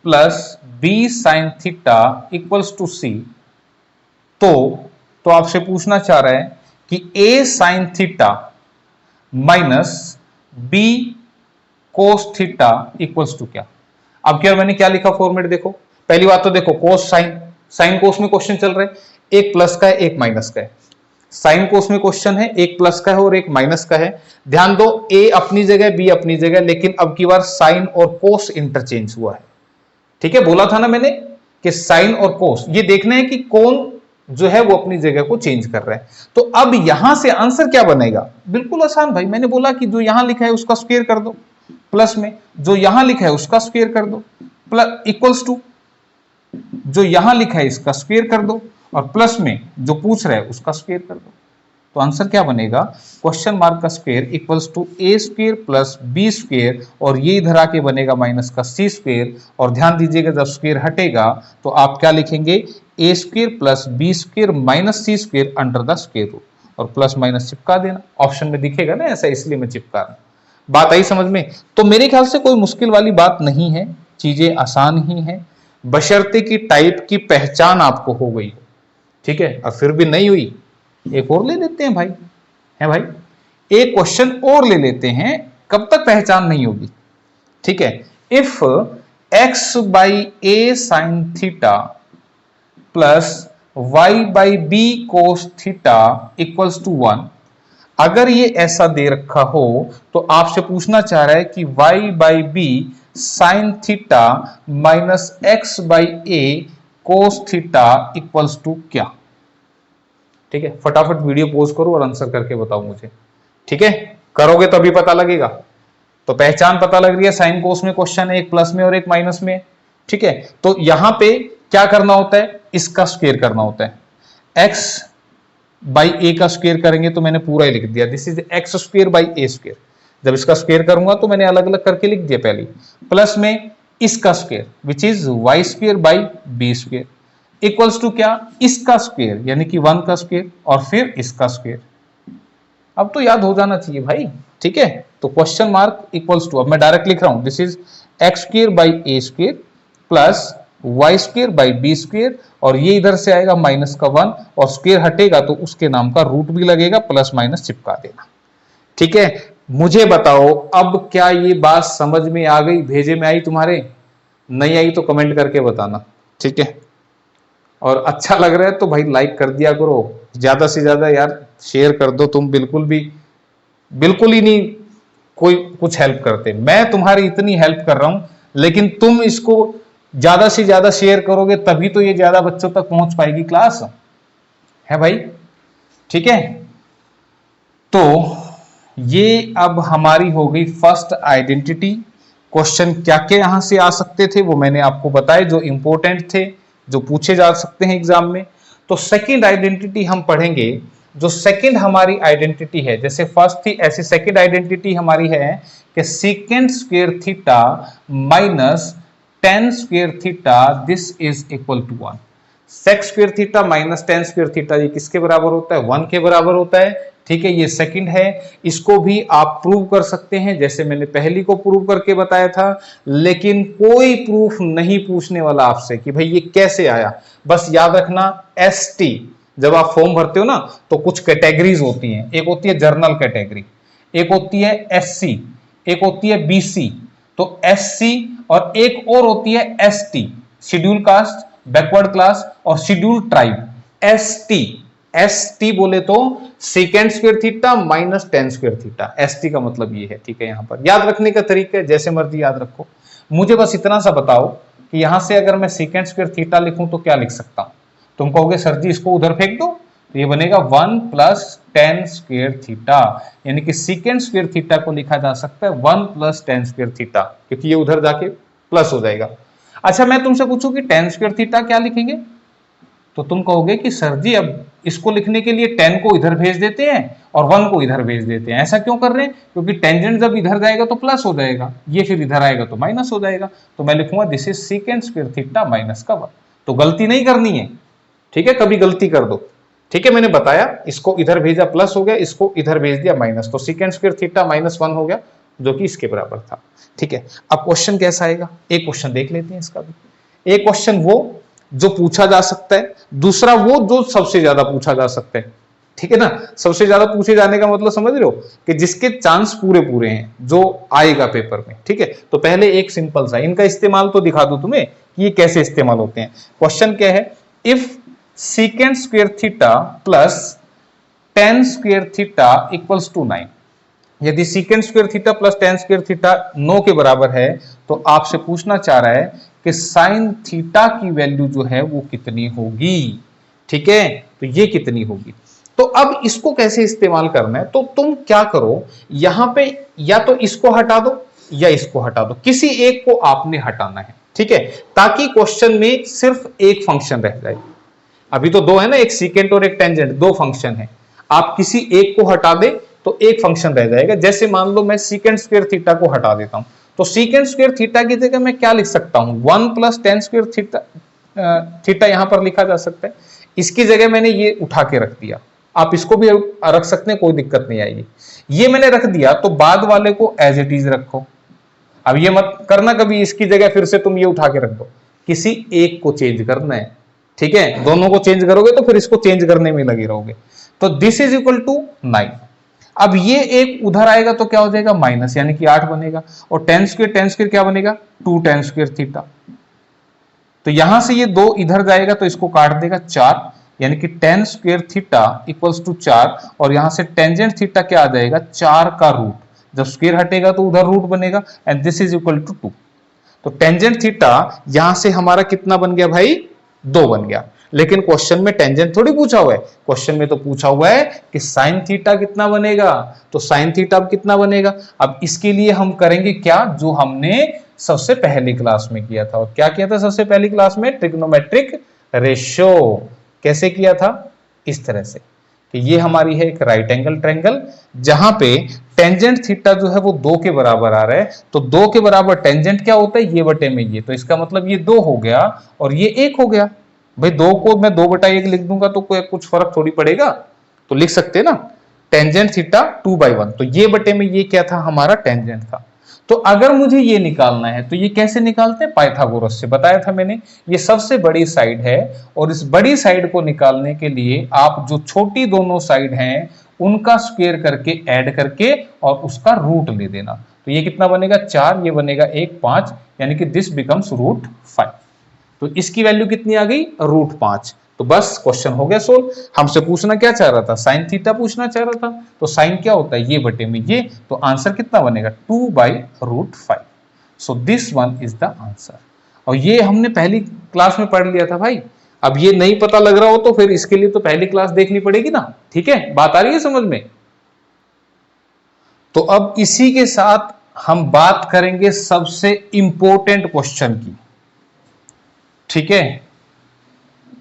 plus b sine theta equals to c, तो आपसे पूछना चाह रहा है कि a sine theta minus b cos theta equals to क्या। अब क्या मैंने क्या लिखा फॉर्मेट, देखो पहली बात तो देखो कोस साइन, साइन कोस में क्वेश्चन चल रहे हैं, एक प्लस का है एक माइनस का है। साइन कोस में क्वेश्चन है, एक प्लस का है और एक माइनस का है। ध्यान दो, ए अपनी जगह बी अपनी जगह, लेकिन अब की बार साइन और कोस इंटरचेंज हुआ है। ठीक है, बोला था ना मैंने कि साइन और कोस ये देखना है कि कौन जो है वो अपनी जगह को चेंज कर रहा है। तो अब यहां से आंसर क्या बनेगा, बिल्कुल आसान भाई, मैंने बोला कि जो यहां लिखा है उसका स्क्वायर कर दो, प्लस में जो यहां लिखा है उसका स्क्वायर कर दो, प्लस इक्वल्स टू जो यहां लिखा है इसका स्क्वायर कर दो, और प्लस में जो पूछ रहा है उसका स्क्वायर कर दो। तो आंसर क्या बनेगा, क्वेश्चन मार्क का square equals to a square plus b square, और ये इधर आके बनेगा माइनस का सी स्क्वायर। और ध्यान दीजिएगा जब स्क्वायर हटेगा तो आप क्या लिखेंगे, a square plus b square minus c square under the square root, और प्लस माइनस चिपका देना। ऑप्शन में दिखेगा ना ऐसा, इसलिए मैं चिपका रहा हूं। बात आई समझ में? तो मेरे ख्याल से कोई मुश्किल वाली बात नहीं है, चीजें आसान ही हैं, बशर्ते की टाइप की पहचान आपको हो गई हो। ठीक है, और फिर भी नहीं हुई, एक और ले लेते हैं भाई, है भाई, एक क्वेश्चन और ले लेते हैं, कब तक पहचान नहीं होगी। ठीक है, if x by a sine theta plus y by b cos theta equals to 1, अगर ये ऐसा दे रखा हो तो आपसे पूछना चाह रहा है कि y by b sine theta minus x by a cos theta equals to क्या। ठीक है, फटाफट वीडियो पॉज करो और आंसर करके बताओ मुझे। ठीक है, करोगे तो अभी पता लगेगा। तो पहचान पता लग रही है, साइन कोस में क्वेश्चन है, एक प्लस में और एक माइनस में। ठीक है, तो यहां पे क्या करना होता है, इसका स्क्वायर करना होता है। x बाई ए का स्क्वायर करेंगे तो मैंने पूरा ही लिख दिया, this is x square by a square. जब इसका स्क्वायर करूंगा तो मैंने अलग अलग करके लिख दिया पहले, प्लस में इसका square which is y square by b square equals to क्या, इसका स्क्वायर यानी कि 1 का स्क्वायर और फिर इसका स्क्वायर। अब तो याद हो जाना चाहिए भाई। ठीक है, तो क्वेश्चन मार्क इक्वल्स टू, अब मैं डायरेक्ट लिख रहा हूं, this is x square by a square plus y square by b square, और ये इधर से आएगा माइनस का 1, और स्क्वायर हटेगा तो उसके नाम का रूट भी लगेगा, प्लस माइनस चिपका देना। ठीक है, मुझे बताओ अब क्या ये बात समझ में आ गई, भेजे में आई तुम्हारे? नहीं आई तो कमेंट करके बताना। ठीक है, और अच्छा लग रहा है तो भाई लाइक कर दिया करो, ज्यादा से ज्यादा यार शेयर कर दो। तुम बिल्कुल ही नहीं कोई कुछ हेल्प करते, मैं तुम्हारी इतनी हेल्प कर रहा हूं, लेकिन तुम इसको ज्यादा से ज्यादा शेयर करोगे तभी तो ये ज्यादा बच्चों तक पहुंच पाएगी क्लास, है भाई। ठीक है, तो ये अब हमारी हो गई फर्स्ट आइडेंटिटी। क्वेश्चन क्या क्या यहां से आ सकते थे वो मैंने आपको बताए, जो इंपॉर्टेंट थे, जो पूछे जा सकते हैं एग्जाम में। तो सेकंड आइडेंटिटी हम पढ़ेंगे। जो सेकंड हमारी आइडेंटिटी है, जैसे फर्स्ट थी ऐसी सेकंड आइडेंटिटी हमारी है कि sec square theta minus tan square theta this is equal to 1। sec square theta minus tan square theta ये किसके बराबर होता है, 1 के बराबर होता है। ठीक है, ये सेकंड है, इसको भी आप प्रूव कर सकते हैं जैसे मैंने पहली को प्रूव करके बताया था, लेकिन कोई प्रूफ नहीं पूछने वाला आपसे कि भाई ये कैसे आया। बस याद रखना ST, जब आप फॉर्म भरते हो ना तो कुछ कैटेगरीज होती हैं, एक होती है जर्नल कैटेगरी, एक होती है SC, एक होती है BC। तो SC और एक और होती है ST, schedule caste, backward class और शेड्यूल ट्राइब। ST बोले तो second square theta minus tan square theta, ST का मतलब ये है। ठीक है, यहां पर याद रखने का तरीका है, जैसे मर्जी याद रखो। मुझे बस इतना सा बताओ कि यहां से अगर मैं सेकेंड स्क्वायर थीटा लिखूं तो क्या लिख सकता हूं। तुम कहोगे सर जी इसको उधर फेंक दो, तो ये बनेगा 1 प्लस tan स्क्वायर थीटा, यानी कि सेकेंड स्क्वायर थीटा को लिखा जा सकता है 1 प्लस tan स्क्वायर थीटा, क्योंकि ये उधर जाके प्लस हो जाएगा। अच्छा, मैं तुमसे पूछूं कि tan स्क्वायर थीटा क्या लिखेंगे, तो तुम कहोगे कि सर जी अब इसको लिखने के लिए tan को इधर भेज देते हैं और 1 को इधर भेज देते हैं। ऐसा क्यों कर रहे हैं, क्योंकि टेंजेंट जब इधर जाएगा तो प्लस हो जाएगा, ये फिर इधर आएगा तो माइनस हो जाएगा। तो मैं लिखूंगा this is second square theta minus का 1। तो गलती नहीं करनी है। ठीक है, कभी गलती कर दो। ठीक है, मैंने बताया इसको इधर भेजा प्लस हो गया, इसको इधर भेज दिया माइनस, तो सेकेंड स्क्वायर थीटा माइनस 1 हो गया, जो कि इसके बराबर था। ठीक है, अब क्वेश्चन कैसा आएगा, एक क्वेश्चन देख लेते हैं इसका भी। एक क्वेश्चन वो जो पूछा जा सकता है, दूसरा वो जो सबसे ज्यादा पूछा जा सकता है। ठीक है ना, सबसे ज्यादा पूछे जाने का मतलब समझ रहे हो कि जिसके चांस पूरे पूरे हैं, जो आएगा पेपर में। ठीक है, तो पहले एक सिंपल सा इनका इस्तेमाल तो दिखा दूं तुम्हें कि ये कैसे इस्तेमाल होते हैं। क्वेश्चन क्या है, if sec square theta plus tan square theta equals to 9, यदि sec square theta plus tan square theta 9 के बराबर है, तो आपसे पूछना चाह रहा है कि साइन थीटा की वैल्यू जो है वो कितनी होगी। ठीक है, तो ये कितनी होगी। तो अब इसको कैसे इस्तेमाल करना है, तो तुम क्या करो, यहां पे या तो इसको हटा दो या इसको हटा दो, किसी एक को आपने हटाना है। ठीक है, ताकि क्वेश्चन में सिर्फ एक फंक्शन रह जाए। अभी तो दो है ना, एक सीकेंट और एक टेंजेंट, दो फंक्शन है। आप किसी एक को हटा दे तो एक फंक्शन रह जाएगा। जैसे मान लो मैं सीकेंट स्क्वायर थीटा को हटा देता हूं, तो सीकेंट स्क्वायर थीटा की जगह मैं क्या लिख सकता हूं, 1 प्लस टेन स्क्वायर थीटा यहां पर लिखा जा सकता है। इसकी जगह मैंने ये उठा के रख दिया, आप इसको भी रख सकते हैं, कोई दिक्कत नहीं आएगी। ये मैंने रख दिया तो बाद वाले को एज इट इज रखो। अब ये मत करना कभी इसकी जगह फिर से तुम ये उठा के रख दो, किसी एक को चेंज करना है, ठीक है। दोनों को चेंज करोगे तो फिर इसको चेंज करने में लगे रहोगे। तो दिस इज इक्वल टू 9। अब ये एक उधर आएगा तो क्या हो जाएगा, माइनस, यानी कि 8 बनेगा। और टेन स्क्वायर क्या बनेगा, 2 टेन स्क्वायर थीटा। तो यहां से ये 2 इधर जाएगा तो इसको काट देगा 4, यानी कि tan square theta equals to 4। और यहां से टेंजेंट थीटा क्या आ जाएगा, 4 का रूट। जब स्क्वायर हटेगा तो उधर रूट बनेगा, and this is equal to 2। तो टेंजेंट थीटा यहां से हमारा कितना बन गया भाई, 2 बन गया। लेकिन क्वेश्चन में टेंजेंट थोड़ी पूछा हुआ है, क्वेश्चन में तो पूछा हुआ है कि साइन थीटा कितना बनेगा। तो साइन थीटा अब कितना बनेगा, अब इसके लिए हम करेंगे क्या, जो हमने सबसे पहली क्लास में किया था। और क्या किया था सबसे पहली क्लास में, ट्रिग्नोमेट्रिक रेशियो। कैसे किया था, इस तरह से कि ये हमारी है एक राइट एंगल ट्रायंगल, जहां पे टेंजेंट थीटा जो है वो 2 के बराबर आ रहा है। तो 2 के बराबर टेंजेंट क्या होता है, ये बटे में ये, तो इसका मतलब ये 2 हो गया और ये 1 हो गया। भाई 2 को मैं 2/1 लिख दूंगा तो कोई कुछ फर्क थोड़ी पड़ेगा, तो लिख सकते हैं ना, टेंजेंट थीटा 2/1। तो ये बटे में ये क्या था, हमारा टेंजेंट था। तो अगर मुझे ये निकालना है तो ये कैसे निकालते हैं, पाइथागोरस से, बताया था मैंने। ये सबसे बड़ी साइड है और इस बड़ी साइड को निकालने के लिए आप जो छोटी दोनों साइड हैं उनका स्क्वायर करके ऐड करके और उसका रूट ले देना। तो ये कितना बनेगा, 4, ये बनेगा 1, 5, यानी कि दिस बिकम्स रूट 5। तो इसकी वैल्यू कितनी आ गई, रूट 5। तो बस क्वेश्चन हो गया सोल्व। हमसे पूछना क्या चाह रहा था, साइन थीटा पूछना चाह रहा था। तो साइन क्या होता है, ये बटे में ये, तो आंसर कितना बनेगा, 2/√5। So this one is the answer. और ये हमने पहली क्लास में पढ़ लिया था भाई। अब ये नहीं पता लग रहा हो तो फिर इसके लिए तो पहली क्लास देखनी पड़ेगी ना, ठीक है, बात आ रही है समझ में। तो अब इसी के साथ हम बात करेंगे सबसे इंपॉर्टेंट क्वेश्चन की, ठीक है।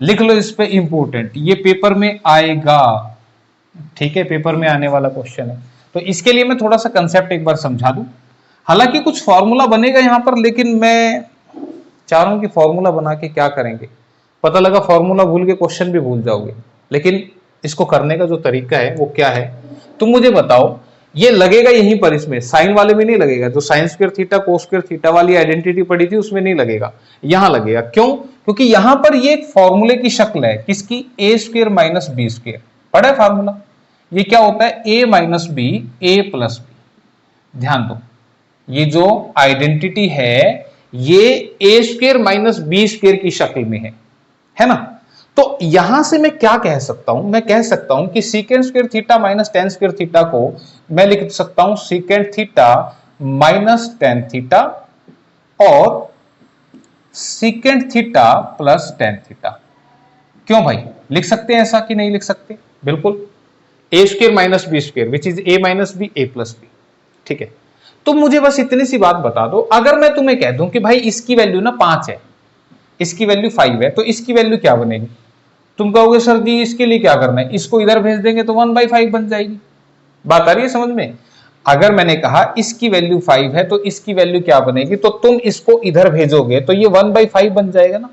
लिख लो इस पे इंपॉर्टेंट, ये पेपर में आएगा, ठीक है, पेपर में आने वाला क्वेश्चन है। तो इसके लिए मैं थोड़ा सा कंसेप्ट एक बार समझा दूं। हालांकि कुछ फॉर्मूला बनेगा यहां पर, लेकिन मैं चाह रहा हूं कि फॉर्मूला बना के क्या करेंगे, पता लगा फॉर्मूला भूल के क्वेश्चन भी भूल जाओगे। लेकिन इसको करने का जो तरीका है वो क्या है, तुम मुझे बताओ। ये लगेगा यहीं पर, इसमें साइन वाले में नहीं लगेगा। जो sign square theta cos square theta वाली आइडेंटिटी पड़ी थी उसमें नहीं लगेगा, यहां लगेगा। क्यों, क्योंकि यहां पर ये एक फॉर्मूले की शक्ल है, किसकी, ए स्क्वायर माइनस बी स्क्वायर। पढ़ा है फॉर्मूला, ये क्या होता है, ए minus b, a plus B. ध्यान दो, ये जो आइडेंटिटी है ये ए स्क्वायर माइनस बी स्क्वायर की शक्ल में है ना। तो यहां से मैं क्या कह सकता हूं, मैं कह सकता हूं कि secant square theta minus tan square theta को मैं लिख सकता हूं secant theta minus tan theta और secant theta plus tan theta. क्यों भाई, लिख सकते हैं ऐसा कि नहीं लिख सकते, बिल्कुल। A square minus b square which is a minus b, a plus b, ठीक है। तो मुझे बस इतनी सी बात बता दो, अगर मैं तुम्हें कह दूं कि भाई इसकी वैल्यू ना 5 है, इसकी वैल्यू 5 है, तो इसकी वैल्यू क्या बनेगी। तुम कहोगे सर जी इसके लिए क्या करना है, इसको इधर भेज देंगे तो 1/5 बन जाएगी। बात आ रही है समझ में। अगर मैंने कहा इसकी वैल्यू 5 है तो इसकी वैल्यू क्या बनेगी, तो तुम इसको इधर भेजोगे तो ये 1/5 बन जाएगा ना।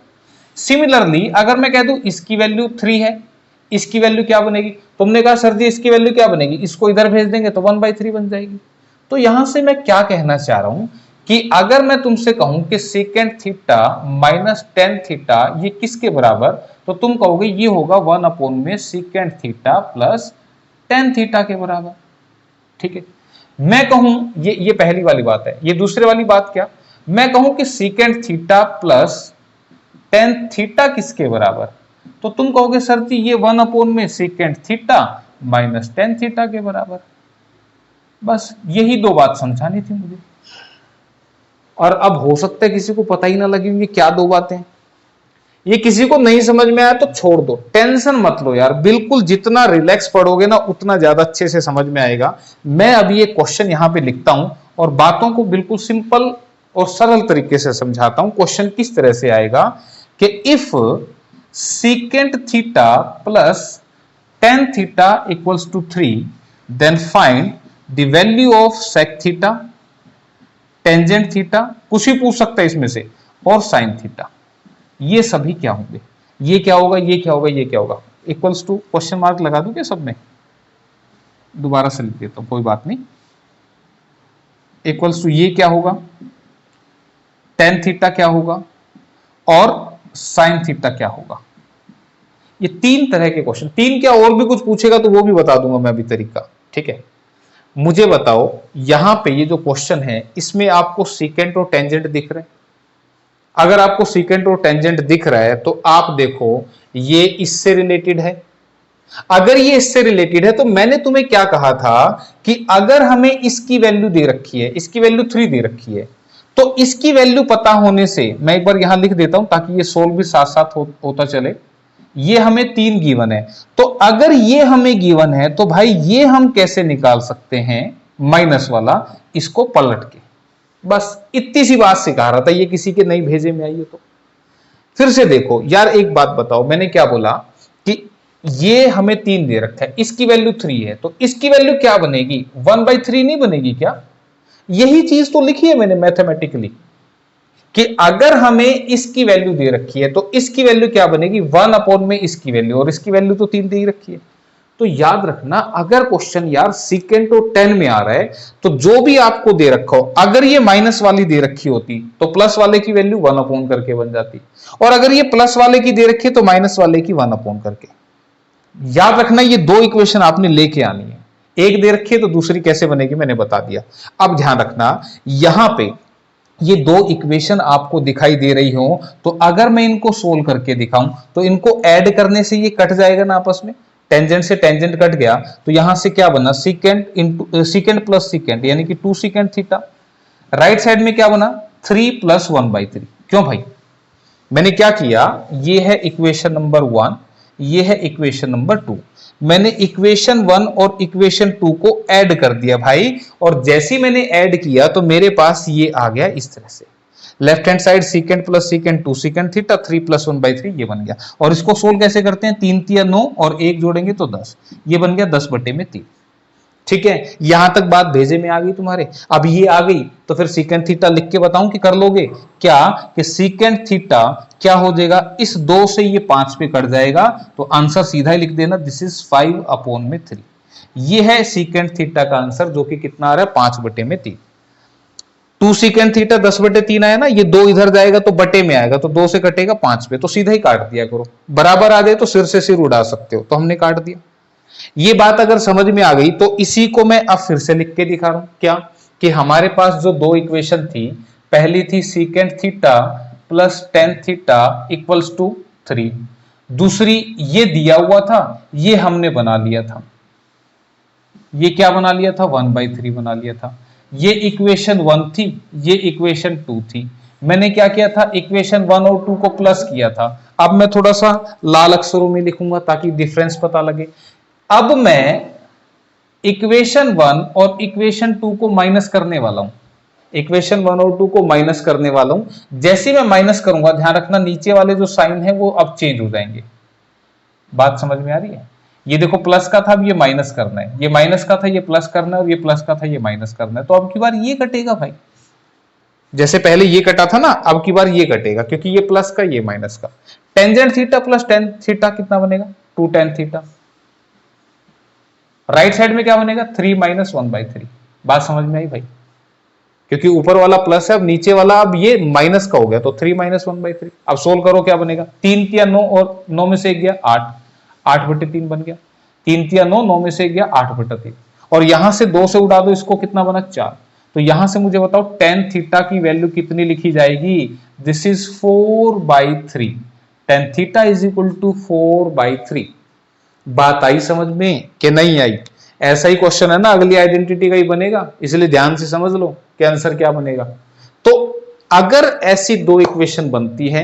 सिमिलरली अगर मैं कह दूं इसकी वैल्यू 3 है, इसकी वैल्यू क्या बनेगी, तुमने कहा सर जी इसकी वैल्यू क्या बनेगी, इसको इधर भेज देंगे तो 1/3 बन जाएगी। तो यहां से मैं क्या कहना चाह रहा हूं कि अगर मैं तुमसे कहूं कि second theta minus tan theta ये किसके बराबर, तो तुम कहोगे ये होगा 1 में second theta plus tan theta के बराबर, ठीक है। मैं कहूं ये पहली वाली बात है। ये दूसरे वाली बात क्या, मैं कहूं कि second theta plus tan theta किसके बराबर, तो तुम कहोगे सर जी ये 1 में second theta minus tan theta के बराबर। बस यही दो बात समझानी थी मुझे। और अब हो सकता है किसी को पता ही ना लगी ये क्या दो बातें, ये किसी को नहीं समझ में आया तो छोड़ दो, टेंशन मत लो यार, बिल्कुल जितना रिलैक्स पढ़ोगे ना उतना ज्यादा अच्छे से समझ में आएगा। मैं अभी एक क्वेश्चन यहां पे लिखता हूं और बातों को बिल्कुल सिंपल और सरल तरीके से समझाता हूं। क्वेश्चन किस तरह से आएगा कि if secant theta plus tan theta equals to 3, then find the value of sec theta, tangent theta, कुछ भी पूछ सकता है इसमें से, और sin थीटा। ये सभी क्या होंगे, ये क्या होगा, ये क्या होगा, ये क्या होगा, इक्वल्स टू क्वेश्चन मार्क लगा दूं क्या सब में, दोबारा से लिख देता हूं, कोई बात नहीं। इक्वल्स टू ये क्या होगा, tan थीटा क्या होगा, और sin थीटा क्या होगा। ये तीन तरह के क्वेश्चन, तीन क्या और भी कुछ पूछेगा तो वो भी बता दूंगा मैं अभी तरीका, ठीक है। मुझे बताओ यहां पे ये जो क्वेश्चन है इसमें आपको सीकेंट और टेंजेंट दिख रहे हैं। अगर आपको सीकेंट और टेंजेंट दिख रहा है तो आप देखो ये इससे रिलेटेड है। अगर ये इससे रिलेटेड है तो मैंने तुम्हें क्या कहा था कि अगर हमें इसकी वैल्यू दे रखी है, इसकी वैल्यू 3 दे रखी है, तो इसकी वैल्यू पता होने से, मैं एक बार यहां लिख देता हूं ताकि ये सोल्व भी साथ साथ होता चले। ये हमें 3 गिवन है, तो अगर ये हमें गिवन है तो भाई ये हम कैसे निकाल सकते हैं, माइनस वाला, इसको पलट के। बस इतनी सी बात सिखा रहा था, ये किसी के नहीं भेजे में आई हो तो। फिर से देखो यार, एक बात बताओ, मैंने क्या बोला कि ये हमें 3 दे रखा है, इसकी वैल्यू 3 है, तो इसकी वैल्यू क्या बनेगी, 1/3 नहीं बनेगी क्या। यही चीज तो लिखी है मैंने मैथमेटिकली कि अगर हमें इसकी वैल्यू दे रखी है तो इसकी वैल्यू क्या बनेगी, 1 में इसकी वैल्यू, और इसकी वैल्यू तो 3 दे ही रखी है। तो याद रखना, अगर क्वेश्चन यार सीकेंट और 10 में आ रहा है तो जो भी आपको दे रखा हो, अगर ये माइनस वाली दे रखी होती तो प्लस वाले की वैल्यू 1 करके बन जाती, और अगर ये प्लस वाले की दे रखी है तो माइनस वाले की 1 करके। याद रखना ये 2 इक्वेशन आपने लेके आनी है, एक दे रखी है तो दूसरी कैसे बनेगी मैंने बता दिया। अब ध्यान रखना, यहां पे ये 2 इक्वेशन आपको दिखाई दे रही हो, तो अगर मैं इनको सोल्व करके दिखाऊं तो इनको ऐड करने से ये कट जाएगा ना आपस में, टेंजेंट से टेंजेंट कट गया, तो यहां से क्या बना, सीकेंट प्लस सीकेंट यानी कि 2 सीकेंट थीटा। राइट साइड में क्या बना, 3 + 1/3। क्यों भाई, मैंने क्या किया, ये है इक्वेशन नंबर 1, ये है इक्वेशन नंबर 2। मैंने इक्वेशन 1 और इक्वेशन 2 को ऐड कर दिया भाई, और जैसे मैंने ऐड किया तो मेरे पास ये आ गया इस तरह से, left hand side secant plus secant 2 secant theta, 3 + 1/3 ये बन गया। और इसको सोल्व कैसे करते हैं, 3 × 9 और 1 जोड़ेंगे तो 10, ये बन गया 10/3। ठीक है, यहां तक बात भेजे में आ गई तुम्हारे। अब ये आ गई तो फिर सीकेंट थीटा लिख के बताऊं कि कर लोगे क्या, कि सीकेंट थीटा क्या हो जाएगा, इस 2 से ये 5 पे कट जाएगा, तो आंसर सीधा ही लिख देना, दिस इज 5/3। ये है सीकेंट थीटा का आंसर, जो कि कितना आ रहा है, 5/3। 2 सीकेंट थीटा 10/3 आया ना, ये 2 इधर जाएगा तो बटे में आएगा, तो 2 से कटेगा 5 पे, तो सीधा ही काट दिया करो। बराबर आ जाए तो सिर से सिर उड़ा सकते हो, तो हमने काट दिया। ये बात अगर समझ में आ गई तो इसी को मैं अब फिर से लिख के दिखा रहा हूं, क्या, कि हमारे पास जो 2 इक्वेशन थी, पहली थी secant theta plus tan theta equals to 3, दूसरी ये दिया हुआ था, ये हमने बना लिया था, ये क्या बना लिया था, 1/3 बना लिया था। ये इक्वेशन 1 थी, ये इक्वेशन 2 थी। मैंने क्या किया था, इक्वेशन 1 और 2 को प्लस किया था। अब मैं थोड़ा सा लाल अक्षरों में लिखूंगा ताकि डिफरेंस पता लगे। अब मैं इक्वेशन 1 और इक्वेशन 2 को माइनस करने वाला हूं, इक्वेशन 1 और 2 को माइनस करने वाला हूं। जैसे मैं माइनस करूंगा, ध्यान रखना नीचे वाले जो साइन है वो अब चेंज हो जाएंगे। बात समझ में आ रही है, ये देखो प्लस का था, अब ये माइनस करना है, ये माइनस का था, ये प्लस करना है, और ये प्लस का था, ये माइनस करना है। तो अब की बार ये कटेगा भाई, जैसे पहले ये कटा था ना, अब की बार ये कटेगा, क्योंकि ये प्लस का, ये माइनस का। Tangent theta plus tan theta कितना बनेगा, 2 tan थीटा। राइट साइड में क्या बनेगा, 3 - 1/3। बात समझ में आई भाई, क्योंकि ऊपर वाला प्लस है, अब नीचे वाला अब ये माइनस का हो गया, तो 3 - 1/3। अब सोल्व करो क्या बनेगा, 3 × 9 और 9 में से 1 गया 8, 8/3 बन गया। 3 × 9, 9 में से 1 गया 8/3, और यहां से 2 से उड़ा दो इसको, कितना बना 4। तो यहां से मुझे बताओ tan थीटा की वैल्यू कितनी लिखी जाएगी, this is 4/3। tan theta is equal to 4/3। बात आई समझ में कि नहीं आई? ऐसा ही क्वेश्चन है ना, अगली आइडेंटिटी का ही बनेगा, इसलिए ध्यान से समझ लो कि आंसर क्या बनेगा। तो अगर ऐसी 2 इक्वेशन बनती है,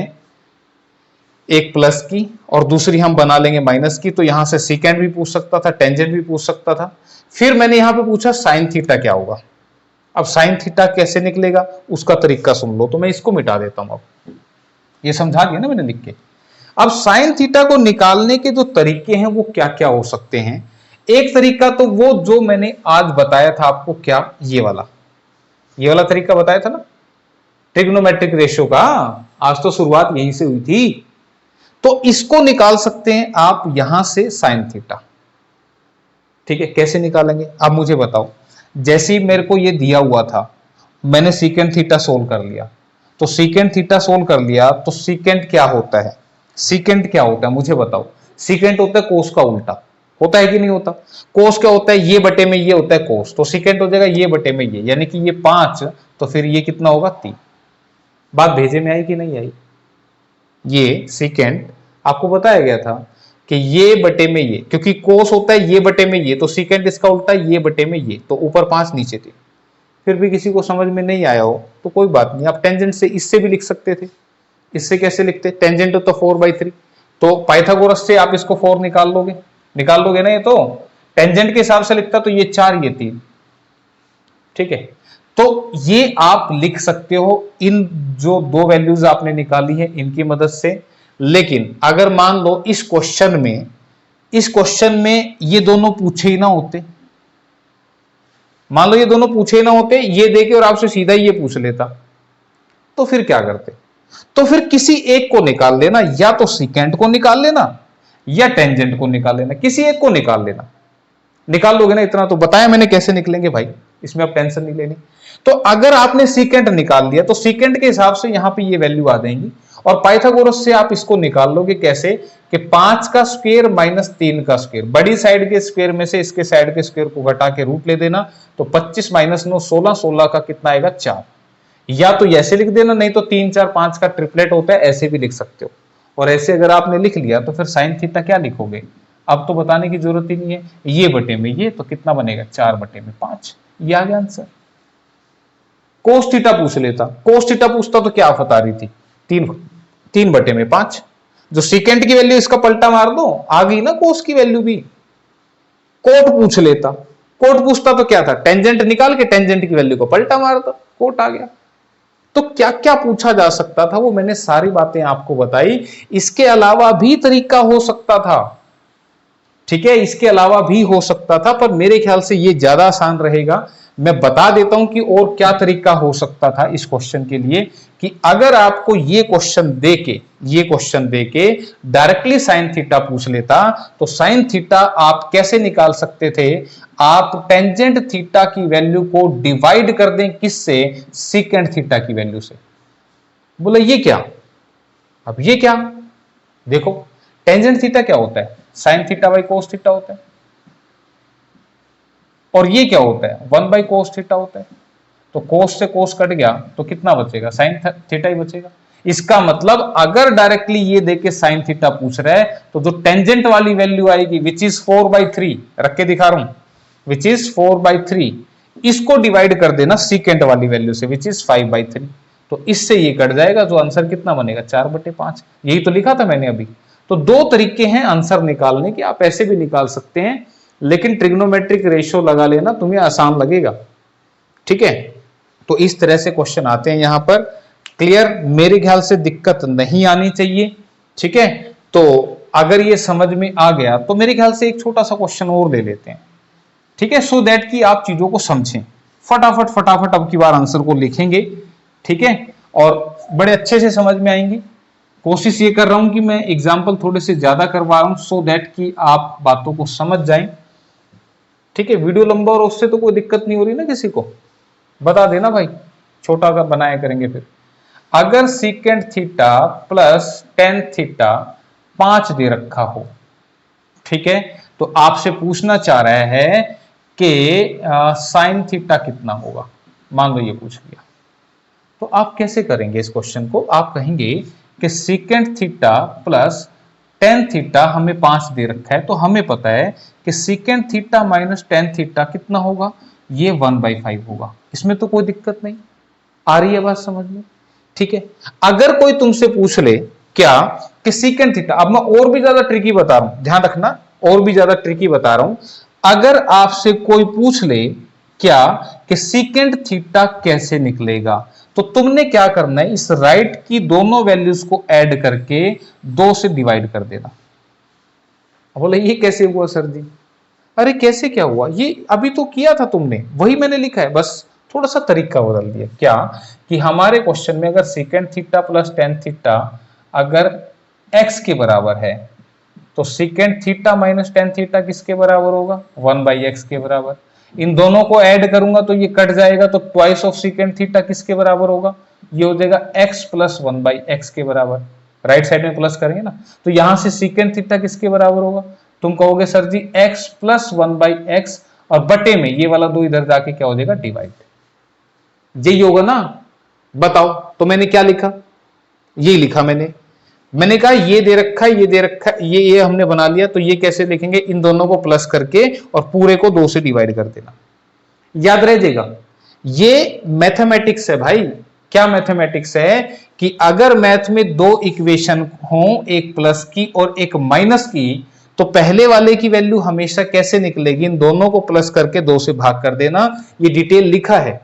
एक प्लस की और दूसरी हम बना लेंगे माइनस की, तो यहां से सीकेंट भी पूछ सकता था, टेंजेंट भी पूछ सकता था। फिर मैंने यहां पे पूछा साइन थीटा क्या होगा। अब साइन थीटा कैसे निकलेगा उसका तरीका सुन लो, तो मैं इसको मिटा देता हूं। अब ये समझा दिया ना मैंने लिख के। अब साइन थीटा को निकालने के जो तरीके हैं वो क्या क्या हो सकते हैं। एक तरीका तो वो जो मैंने आज बताया था आपको, क्या, ये वाला तरीका बताया था ना, ट्रिग्नोमेट्रिक रेशियो का। आज तो शुरुआत यहीं से हुई थी। तो इसको निकाल सकते हैं आप यहां से साइन थीटा। ठीक है, कैसे निकालेंगे आप मुझे बताओ। जैसे ही मेरे को ये दिया हुआ था, मैंने सीकेंट थीटा सोल्व कर लिया। तो सीकेंट थीटा सोल्व कर लिया तो सीकेंट क्या होता है, सीकेंट क्या होता है मुझे बताओ। सीकेंट होता है कोस का उल्टा, होता है कि नहीं होता। कोस क्या होता है, ये बटे में ये होता है कोस, तो सीकेंट हो जाएगा ये बटे में ये, यानी कि ये 5, तो फिर ये कितना होगा 3। बात भेजे में आई कि नहीं आई। ये सीकेंट आपको बताया गया था कि ये बटे में ये, क्योंकि कोस होता है ये बटे में ये, तो सीकेंट इसका उल्टा ये बटे में ये, तो ऊपर 5 नीचे 3। फिर भी किसी को समझ में नहीं आया हो तो कोई बात नहीं, आप टेंजेंट से इससे भी लिख सकते थे। इससे कैसे लिखते, टेंजेंट तो 4/3, तो पाइथागोरस से आप इसको 4 निकाल लोगे ना। ये तो टेंजेंट के हिसाब से लिखता तो ये 4 ये 3। ठीक है, तो ये आप लिख सकते हो इन जो दो वैल्यूज आपने निकाली है इनकी मदद से। लेकिन अगर मान लो इस क्वेश्चन में ये दोनों पूछे ही ना होते, मान लो ये दोनों पूछे ही ना होते, ये देके और आपसे सीधा ये पूछ लेता, तो फिर क्या करते। तो फिर किसी एक को निकाल लेना, या तो सीकेंट को निकाल लेना या टेंजेंट को निकाल लेना, किसी एक को निकाल लेना। निकाल लोगे ना, इतना तो बताया मैंने कैसे निकलेंगे भाई, इसमें आप टेंशन नहीं लेनी। तो अगर आपने सीकेंट निकाल लिया तो सीकेंट के हिसाब से यहां पे ये वैल्यू आ जाएंगी, और पाइथागोरस से आप इसको निकाल लोगे कैसे कि 5 का स्क्वायर माइनस 3 का स्क्वायर, बड़ी साइड के स्क्वायर में से इसके साइड के स्क्वायर को घटा के रूट ले देना, तो 25 माइनस 9 16, 16 का कितना आएगा 4। या तो ऐसे लिख देना, नहीं तो 3 4 5 का ट्रिपलेट होता है, ऐसे भी लिख सकते हो। और ऐसे अगर आपने लिख लिया तो फिर साइन थीटा क्या लिखोगे, अब तो बताने की जरूरत ही नहीं है, ये बटे में ये, तो कितना बनेगा 4 बटे में 5। ये आ गया आंसर। कोस थीटा पूछ लेता, कोस थीटा पूछता तो क्या आफत आ रही थी, 3 बटे में 5। जो सीकेंट की वैल्यू इसका पलटा मार दो, आ गई ना कोस की वैल्यू भी। कोट पूछ लेता, कोट पूछता तो क्या था, टेंजेंट निकाल के टेंजेंट की वैल्यू को पलटा मार दो, कोट आ गया। तो क्या क्या पूछा जा सकता था वो मैंने सारी बातें आपको बताई। इसके अलावा भी तरीका हो सकता था, ठीक है, इसके अलावा भी हो सकता था, पर मेरे ख्याल से ये ज्यादा आसान रहेगा। मैं बता देता हूं कि और क्या तरीका हो सकता था इस क्वेश्चन के लिए, कि अगर आपको ये क्वेश्चन देके डायरेक्टली साइन थीटा पूछ लेता, तो साइन थीटा आप कैसे निकाल सकते थे, आप टेंजेंट थीटा की वैल्यू को डिवाइड कर दें किससे, सीकेंट थीटा की वैल्यू से। बोले ये क्या, अब ये क्या, देखो टेंजेंट थीटा क्या होता है, sine theta by cos theta होता है, और ये क्या होता है 1 बाई कोस थीटा होता है। तो कोस से कोस कट गया तो कितना बचेगा, साइन थीटा ही बचेगा। इसका मतलब अगर डायरेक्टली ये देके साइन थीटा पूछ रहा है, तो जो टेंजेंट वाली वैल्यू आएगी विच इज 4/3, रख के दिखा रहा हूं, विच इज 4/3, इसको डिवाइड कर देना सीकेंट वाली वैल्यू से विच इज 5/3, तो इससे ये कट जाएगा, जो आंसर कितना बनेगा 4/5। यही तो लिखा था मैंने अभी। तो दो तरीके हैं आंसर निकालने के, आप ऐसे भी निकाल सकते हैं, लेकिन ट्रिग्नोमेट्रिक रेशियो लगा लेना, तुम्हें आसान लगेगा। ठीक है, तो इस तरह से क्वेश्चन आते हैं यहां पर। क्लियर, मेरे ख्याल से दिक्कत नहीं आनी चाहिए। ठीक है, तो अगर ये समझ में आ गया तो मेरे ख्याल से एक छोटा सा क्वेश्चन और ले लेते हैं, ठीक है, सो दैट कि आप चीजों को समझें। फटाफट अब की बार आंसर को लिखेंगे, ठीक है, और बड़े अच्छे से समझ में आएंगी। कोशिश ये कर रहा हूं कि मैं एग्जाम्पल थोड़े से ज्यादा करवा रहा हूं, सो दैट कि आप बातों को समझ जाएं। ठीक है, वीडियो लंबा और उससे तो कोई दिक्कत नहीं हो रही ना, किसी को बता देना भाई, छोटा का बनाया करेंगे। फिर अगर secant theta plus tan theta 5 दे रखा हो, ठीक है, तो आपसे पूछना चाह रहा है कि साइन थीटा कितना होगा, मान लो ये पूछ लिया, तो आप कैसे करेंगे इस क्वेश्चन को। आप कहेंगे कि secant theta plus tan theta हमें 5 दे रखा है, तो हमें पता है कि secant theta minus tan theta कितना होगा, ये 1/5 होगा। इसमें तो कोई दिक्कत नहीं, आ रही है बात समझ में। ठीक है, अगर कोई तुमसे पूछ ले क्या कि सीकेंट थीटा, अब मैं और भी ज्यादा ट्रिकी बता रहा हूं, ध्यान रखना, और भी ज्यादा ट्रिकी बता रहा हूं। अगर आपसे कोई पूछ ले क्या कि सीकेंट थीटा कैसे निकलेगा, तो तुमने क्या करना है, इस राइट की दोनों वैल्यूज को ऐड करके 2 से डिवाइड कर देना। बोले ये कैसे हुआ सर जी? अरे कैसे क्या हुआ, ये अभी तो किया था तुमने, वही मैंने लिखा है, बस थोड़ा सा तरीका बदल दिया। क्या कि हमारे क्वेश्चन में अगर second theta plus tan theta अगर x के बराबर है तो second theta minus tan theta किसके बराबर होगा? 1/x के बराबर। इन दोनों को ऐड करूंगा तो ये कट जाएगा, तो ट्वाइस ऑफ सेकेंड थीटा किसके बराबर होगा? ये हो जाएगा x प्लस 1/x के बराबर। राइट साइड में प्लस करेंगे ना, तो यहां से सेकेंड थीटा किसके बराबर होगा? तुम कहोगे सर जी x प्लस 1/x और बटे में ये वाला 2 इधर जाके क्या हो जाएगा? डिवाइड। यही होगा ना? बताओ। तो मैंने क्या लिखा? ये लिखा मैंने कहा ये दे रखा है, ये दे रखा है, ये हमने बना लिया, तो ये कैसे लिखेंगे? इन दोनों को प्लस करके और पूरे को 2 से डिवाइड कर देना। याद रह जाएगा, ये मैथमेटिक्स है भाई। क्या मैथमेटिक्स है? कि अगर मैथ में 2 इक्वेशन हो, एक प्लस की और एक माइनस की, तो पहले वाले की वैल्यू हमेशा कैसे निकलेगी? इन दोनों को प्लस करके 2 से भाग कर देना। ये डिटेल लिखा है।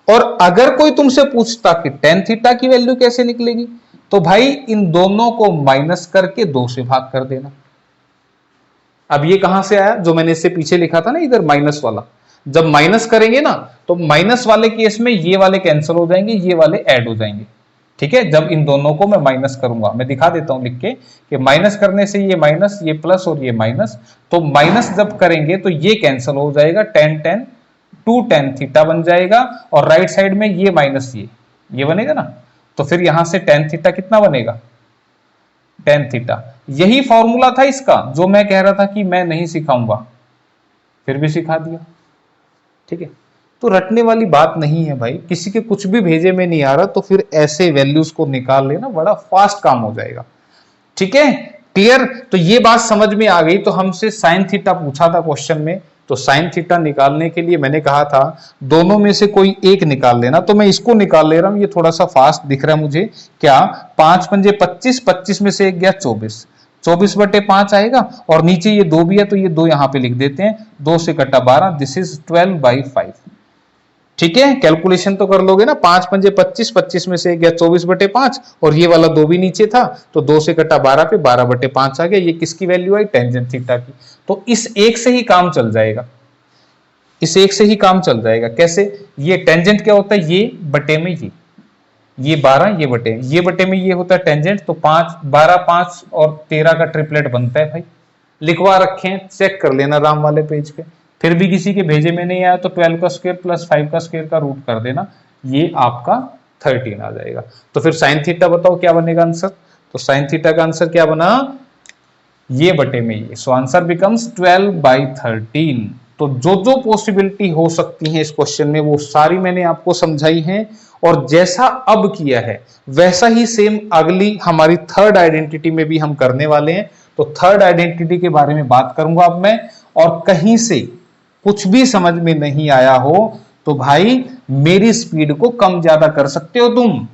और अगर कोई तुमसे पूछता कि टेन थीटा की वैल्यू कैसे निकलेगी, तो भाई इन दोनों को माइनस करके 2 से भाग कर देना। अब ये कहां से आया? जो मैंने इससे पीछे लिखा था ना, इधर माइनस वाला। जब माइनस करेंगे ना, तो माइनस वाले केस में ये वाले कैंसिल हो जाएंगे, ये वाले ऐड हो जाएंगे। ठीक है, जब इन दोनों को मैं माइनस करूंगा, मैं दिखा देता हूं लिख के कि माइनस करने से ये माइनस, ये प्लस और ये माइनस, तो माइनस जब करेंगे तो ये कैंसिल हो जाएगा, टेन टेन 2 टेन थीटा बन जाएगा, और राइट साइड में ये माइनस ये बनेगा ना, तो फिर यहां से टेन थीटा कितना बनेगा? Tan theta. यही फॉर्मूला था इसका, जो मैं कह रहा था कि मैं नहीं सिखाऊंगा, फिर भी सिखा दिया। ठीक है, तो रटने वाली बात नहीं है भाई। किसी के कुछ भी भेजे में नहीं आ रहा तो फिर ऐसे वैल्यूज को निकाल लेना, बड़ा फास्ट काम हो जाएगा। ठीक है, क्लियर? तो ये बात समझ में आ गई। तो हमसे साइन थीटा पूछा था क्वेश्चन में, तो साइन थीटा निकालने के लिए मैंने कहा था दोनों में से कोई एक निकाल लेना, तो मैं इसको निकाल ले रहा हूं। ये थोड़ा सा फास्ट दिख रहा है मुझे। क्या? 5 पंजे 25, 25 में से एक गया 24, 24/5 आएगा, और नीचे ये 2 भी है तो ये 2 यहां पे लिख देते हैं। 2 से कटा 12, दिस इज 12/5। ठीक है, कैलकुलेशन तो कर लोगे ना। 5 पंजे 25, 25 में से गया 24/5, और ये वाला 2 भी नीचे था, तो 2 से कटा 12 पे 12/5 आ गया। ये किसकी वैल्यू आई? टेंजेंट थीटा की। तो इस एक से ही काम चल जाएगा, इस एक से ही काम चल जाएगा। कैसे? ये टेंजेंट क्या होता है? ये बटे में ये 12, ये बटे में ये होता है टेंजेंट। तो 5 12 5 और 13 का ट्रिपलेट बनता है भाई। लिखवा रखे हैं, चेक कर लेना राम वाले पेज पे। फिर भी किसी के भेजे में नहीं आया तो 12 का स्क्वायर प्लस 5 का स्क्वायर का रूट कर देना, ये आपका 13 आ जाएगा। तो फिर साइन थीटा बताओ क्या बनेगा आंसर? तो साइन थीटा का आंसर क्या बना? ये बटे में ये। So answer becomes 12/13। तो जो पॉसिबिलिटी हो सकती है इस क्वेश्चन में वो सारी मैंने आपको समझाई है, और जैसा अब किया है वैसा ही सेम अगली हमारी थर्ड आइडेंटिटी में भी हम करने वाले हैं। तो थर्ड आइडेंटिटी के बारे में बात करूंगा अब मैं। और कहीं से कुछ भी समझ में नहीं आया हो तो भाई मेरी स्पीड को कम ज्यादा कर सकते हो तुम।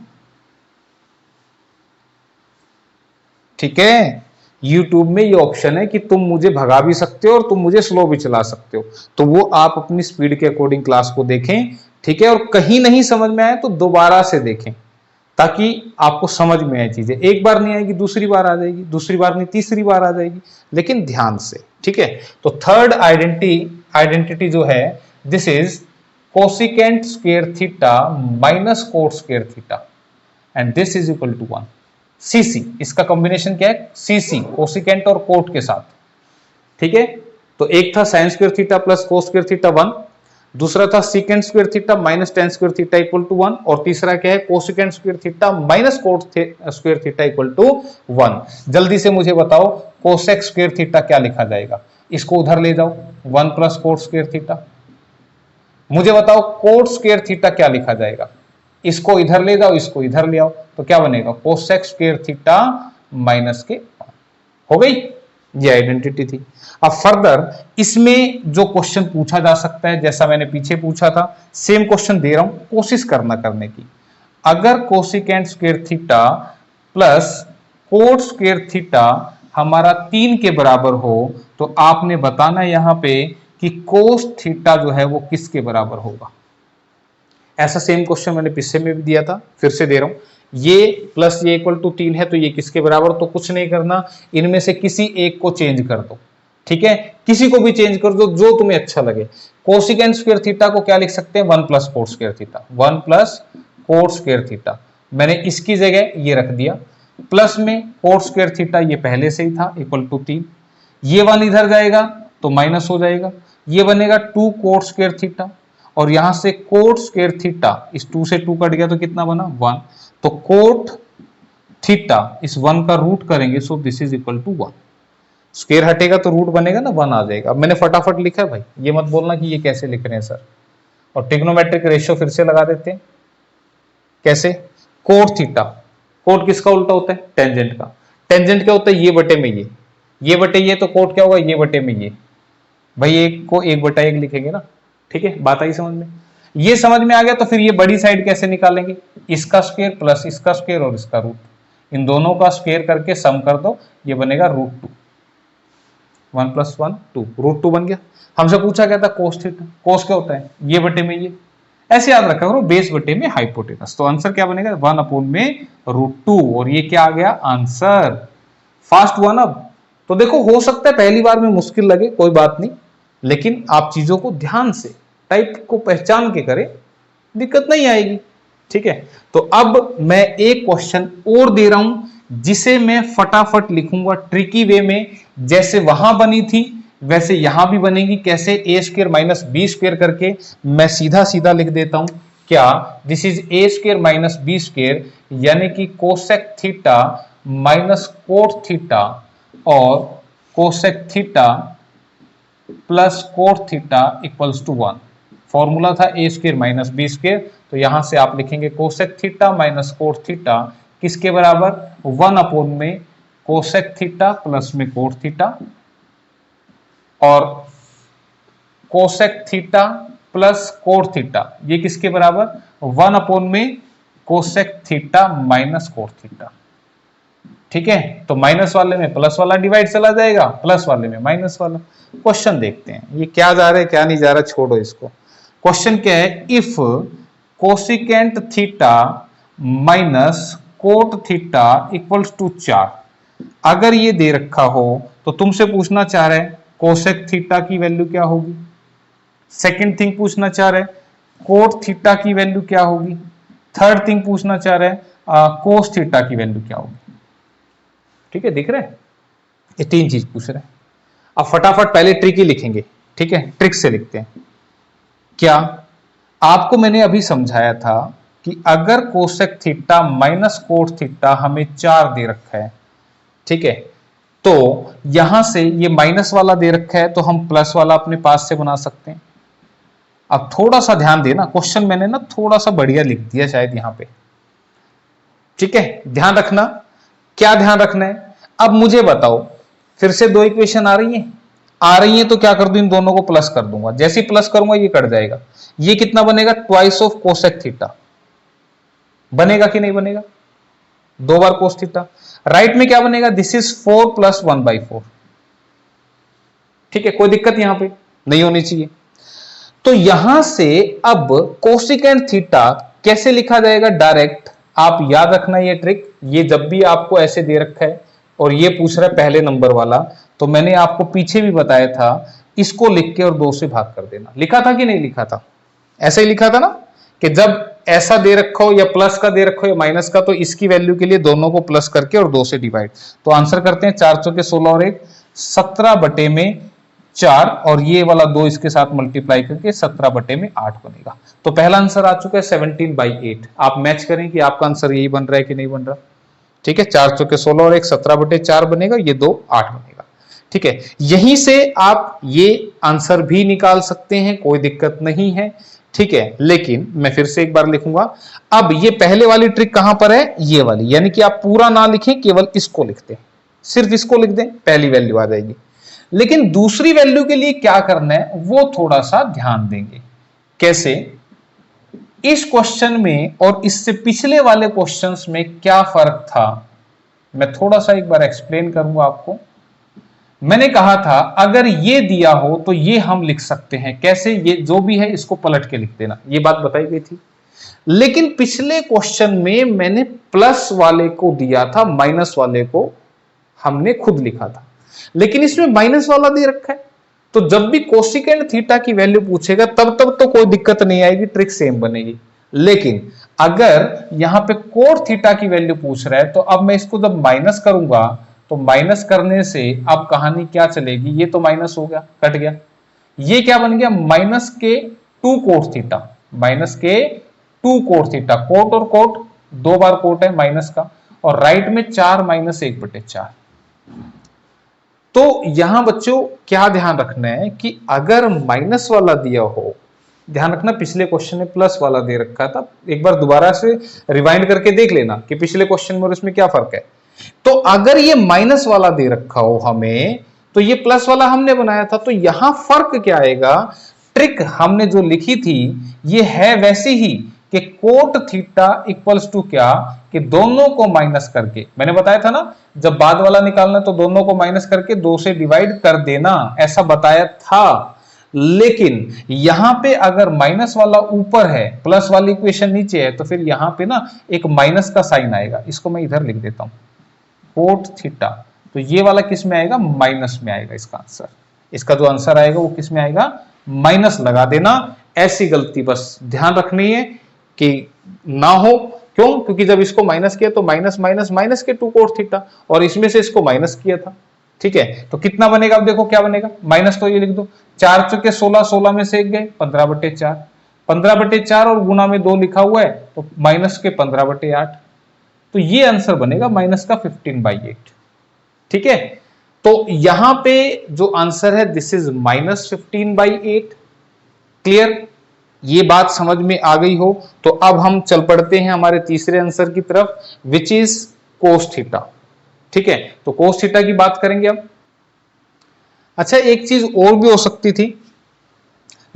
ठीक है, YouTube में ये ऑप्शन है कि तुम मुझे भगा भी सकते हो और तुम मुझे स्लो भी चला सकते हो, तो वो आप अपनी स्पीड के अकॉर्डिंग क्लास को देखें। ठीक है, और कहीं नहीं समझ में आए तो दोबारा से देखें, ताकि आपको समझ में आए चीजें। एक बार नहीं आएगी, दूसरी बार आ जाएगी, दूसरी बार नहीं तीसरी बार आ जाएगी, लेकिन ध्यान से। ठीक है, तो थर्ड आइडेंटिटी जो है, this is cosecant square theta minus cot square theta, and this is equal to 1। CC, इसका कॉम्बिनेशन क्या है? सीसी, कोसिकेंट और कोट के साथ। ठीक है, तो एक था sine square theta plus cos square theta 1, दूसरा था secant square theta minus tan square theta equal to 1, और तीसरा क्या है? Cosecant square theta minus cot square theta equal to 1। जल्दी से मुझे बताओ कोसेक स्क्वायर थीटा क्या लिखा जाएगा? इसको उधर ले जाओ, 1 प्लस कोट स्क्वायर थीटा। मुझे बताओ कोट स्क्वायर थीटा क्या लिखा जाएगा? इसको इधर ले जाओ, इसको इधर ले आओ, तो क्या बनेगा? कोसेक स्क्वायर थीटा माइनस के 1। हो गई, ये आइडेंटिटी थी। अब फर्दर इसमें जो क्वेश्चन पूछा जा सकता है, जैसा मैंने पीछे पूछा था, सेम क्वेश्चन दे रहा हूं, कोशिश करना करने की। अगर cosecant square theta plus coat square theta हमारा 3 के बराबर हो, तो आपने बताना यहां पे कि कोस थीटा जो है वो किसके बराबर होगा। ऐसा सेम क्वेश्चन मैंने पिछले में भी दिया था, फिर से दे रहा हूं। ये प्लस ये इक्वल टू 3 है तो ये किसके बराबर, तो कुछ नहीं करना, इनमें से किसी एक को चेंज कर दो, ठीक है, किसी को भी चेंज कर दो जो तुम्हें अच्छा लगे। कोसिकेंट स्क्वायर थीटा को क्या लिख सकते हैं, 1 plus coat square theta, 1 plus coat square theta, मैंने इसकी जगह ये रख दिया, प्लस में कोट स्क्वायर थीटा ये पहले से ही था इक्वल टू 3, ये 1 इधर जाएगा तो माइनस हो जाएगा, ये बनेगा 2 कोट स्क्वायर थीटा, और यहां से कोट स्क्वायर थीटा, इस 2 से 2 कट गया तो कितना बना 1, तो कोट थीटा इस 1 का रूट करेंगे, so this is equal to 1, square हटेगा तो रूट बनेगा ना, 1 आ जाएगा। अब मैंने फटाफट लिखा है भाई, ये मत बोलना कि ये कैसे लिख रहे हैं सर। और ट्रिग्नोमेट्रिक रेशियो फिर से लगा देते हैं, कैसे, कोट थीटा, कोट किसका उल्टा होता है, टेंजेंट का, टेंजेंट क्या होता है, ये बटे में ये बटे ये, तो कोट क्या होगा, ये बटे में ये, भाई एक को 1/1 लिखेंगे ना, ठीक है, बात आई समझ में, ये समझ में आ गया। तो फिर ये बड़ी साइड कैसे निकालेंगे, इसका स्क्वायर प्लस इसका स्क्वायर और इसका रूट, इन दोनों का स्क्वायर करके सम कर दो, ये बनेगा √2, 1 + 1 2, √2 बन गया। हमसे पूछा गया था कोस थीटा, कोस क्या होता है, ये बटे में ये, ऐसे याद रखा करो, बेस बटे में हाइपोटेनस, तो आंसर क्या बनेगा 1/√2, और ये क्या आ गया आंसर। फास्ट हुआ ना। अब तो देखो, हो सकता है पहली बार में मुश्किल लगे, कोई बात नहीं, लेकिन आप चीजों को ध्यान से, टाइप को पहचान के करें, दिक्कत नहीं आएगी, ठीक है। तो अब मैं एक क्वेश्चन और दे रहा हूं, जिसे मैं फटाफट लिखूंगा ट्रिकी वे में, जैसे वहां बनी थी वैसे यहां भी बनेगी। कैसे, a² - b² करके मैं सीधा सीधा लिख देता हूं, क्या, दिस इज a² - b², यानी कि cosec theta minus cot theta और cosec theta plus cot theta equals to 1। Formula था a² - b², तो यहां से आप लिखेंगे cosec theta minus cot theta किसके बराबर, 1/में कोसेक थीटा प्लस में कोट थीटा, और cosec theta plus cot theta ये किसके बराबर, 1/में cosec theta minus cot theta, ठीक है। तो माइनस वाले में प्लस वाला डिवाइड चला जाएगा, प्लस वाले में माइनस वाला। क्वेश्चन देखते हैं, ये क्या जा रहा है क्या नहीं जा रहा, छोड़ो इसको। क्वेश्चन क्या है, if cosecant theta minus cot theta equals to 4, अगर ये दे रखा हो तो तुमसे पूछना चाह रहा है कोसेक थीटा की वैल्यू क्या होगी, सेकंड थिंग पूछना चाह रहा है कोट थीटा की वैल्यू क्या होगी, थर्ड थिंग पूछना चाह रहा है कोस थीटा की वैल्यू क्या होगी, ठीक है, दिख रहा है, ये 3 चीज पूछ रहे हैं। अब फटाफट पहले ट्रिक ही लिखेंगे, ठीक है, ट्रिक से लिखते हैं। क्या, आपको मैंने अभी समझाया था कि अगर cosec theta minus cot theta हमें 4 दे रखा है, ठीक है, तो यहां से ये माइनस वाला दे रखा है तो हम प्लस वाला अपने पास से बना सकते हैं। अब थोड़ा सा ध्यान देना, क्वेश्चन मैंने ना थोड़ा सा बढ़िया लिख दिया शायद यहां पे, ठीक है, ध्यान रखना। क्या ध्यान रखना है, अब मुझे बताओ, फिर से 2 इक्वेशन आ रही हैं तो क्या कर दूं, इन दोनों को प्लस कर दूंगा, जैसे ही प्लस करूंगा ये कट जाएगा, ये कितना बनेगा, ट्वाइस ऑफ कोसेक थीटा, बनेगा कि नहीं बनेगा, 2 बार कोस थीटा। राइट में क्या बनेगा, दिस इज 4 + 1/4, ठीक है, कोई दिक्कत यहां पे नहीं होनी चाहिए। तो यहां से अब कोसिकेंट थीटा कैसे लिखा जाएगा डायरेक्ट, आप याद रखना ये ट्रिक, ये जब भी आपको ऐसे दे रखा है और ये पूछ रहा है पहले नंबर वाला, तो मैंने आपको पीछे भी बताया था, इसको लिख के और 2 से भाग कर देना। लिखा था कि नहीं लिखा था, ऐसे ही लिखा था ना, कि जब ऐसा दे रखो या प्लस का दे रखो या माइनस का, तो इसकी वैल्यू के लिए दोनों को प्लस करके और 2 से डिवाइड। तो आंसर करते हैं 4 × 16 और 1 17/4, और ये वाला 2 इसके साथ मल्टीप्लाई करके 17/8 बनेगा। तो पहला आंसर आ चुका है 17/8। आप मैच करें कि आपका आंसर यही बन रहा है कि नहीं बन रहा, ठीक है, 4 × 16 और 1 17/4 बनेगा, ये 2 8 बनेगा, ठीक है। यहीं से आप ये आंसर भी निकाल सकते हैं, कोई दिक्कत नहीं है, ठीक है। लेकिन मैं फिर से एक बार लिखूंगा, अब ये पहले वाली ट्रिक कहां पर है, ये वाली, यानी कि आप पूरा ना लिखें, केवल इसको लिखते हैं, सिर्फ इसको लिख दें, पहली वैल्यू आ जाएगी। लेकिन दूसरी वैल्यू के लिए क्या करना है वो थोड़ा सा ध्यान देंगे। कैसे, इस क्वेश्चन में और इससे पिछले वाले क्वेश्चंस में क्या फर्क था, मैं थोड़ा सा एक बार एक्सप्लेन करूंगा आपको। मैंने कहा था अगर ये दिया हो तो ये हम लिख सकते हैं, कैसे, ये जो भी है इसको पलट के लिख देना, ये बात बताई गई थी। लेकिन पिछले क्वेश्चन में मैंने प्लस वाले को दिया था, माइनस वाले को हमने खुद लिखा था, लेकिन इसमें माइनस वाला दे रखा है। तो जब भी कोसिकेंड थीटा की वैल्यू पूछेगा तब तो कोई दिक्कत नहीं आएगी, ट्रिक सेम बनेगी। लेकिन अगर यहां पे कोट थीटा की वैल्यू पूछ रहा है तो अब मैं इसको जब माइनस करूंगा तो माइनस करने से अब कहानी क्या चलेगी, ये तो माइनस हो गया, कट गया, ये क्या बन गया माइनस के 2 कोट थीटा, माइनस के 2 कोट थीटा, कोट और कोट 2 बार कोट है माइनस का, और राइट में 4 माइनस 1/4। तो यहां बच्चों क्या ध्यान रखना है कि अगर माइनस वाला दिया हो, ध्यान रखना पिछले क्वेश्चन में प्लस वाला दे रखा था, एक बार दोबारा से रिवाइंड करके देख लेना कि पिछले क्वेश्चन में और इसमें क्या फर्क है। तो अगर ये माइनस वाला दे रखा हो हमें, तो ये प्लस वाला हमने बनाया था, तो यहां फर्क क्या आएगा, ट्रिक हमने जो लिखी थी ये है वैसी ही कि कोट थीटा इक्वल्स टू क्या, कि दोनों को माइनस करके, मैंने बताया था ना जब बाद वाला निकालना तो दोनों को माइनस करके 2 से डिवाइड कर देना, ऐसा बताया था। लेकिन यहां पे अगर माइनस वाला ऊपर है, प्लस वाली इक्वेशन नीचे है, तो फिर यहां पे ना एक माइनस का साइन आएगा, इसको मैं इधर लिख देता हूं, कोट थीटा, तो ये वाला किस में आएगा, माइनस में आएगा इसका आंसर। इसका जो आंसर आएगा वो किस में आएगा, माइनस लगा देना। ऐसी गलती बस ध्यान रखनी है कि ना हो, क्यों, क्योंकि जब इसको माइनस किया तो माइनस माइनस माइनस के 2 कोट थीटा, और इसमें से इसको माइनस किया था, ठीक है। तो कितना बनेगा, अब देखो क्या बनेगा, माइनस तो ये लिख दो, 4 चौके 16, 16 में से 1 गए 15/4, 15/4 और गुना में 2 लिखा हुआ है तो माइनस के 15/8, तो ये आंसर बनेगा माइनस का 15/8, ठीक है। तो यहां पे जो आंसर है दिस इज माइनस 15/8। क्लियर, ये बात समझ में आ गई हो तो अब हम चल पड़ते हैं हमारे तीसरे आंसर की तरफ, विच इज कोस थीटा, ठीक है। तो कोस थीटा की बात करेंगे अब। अच्छा, एक चीज और भी हो सकती थी,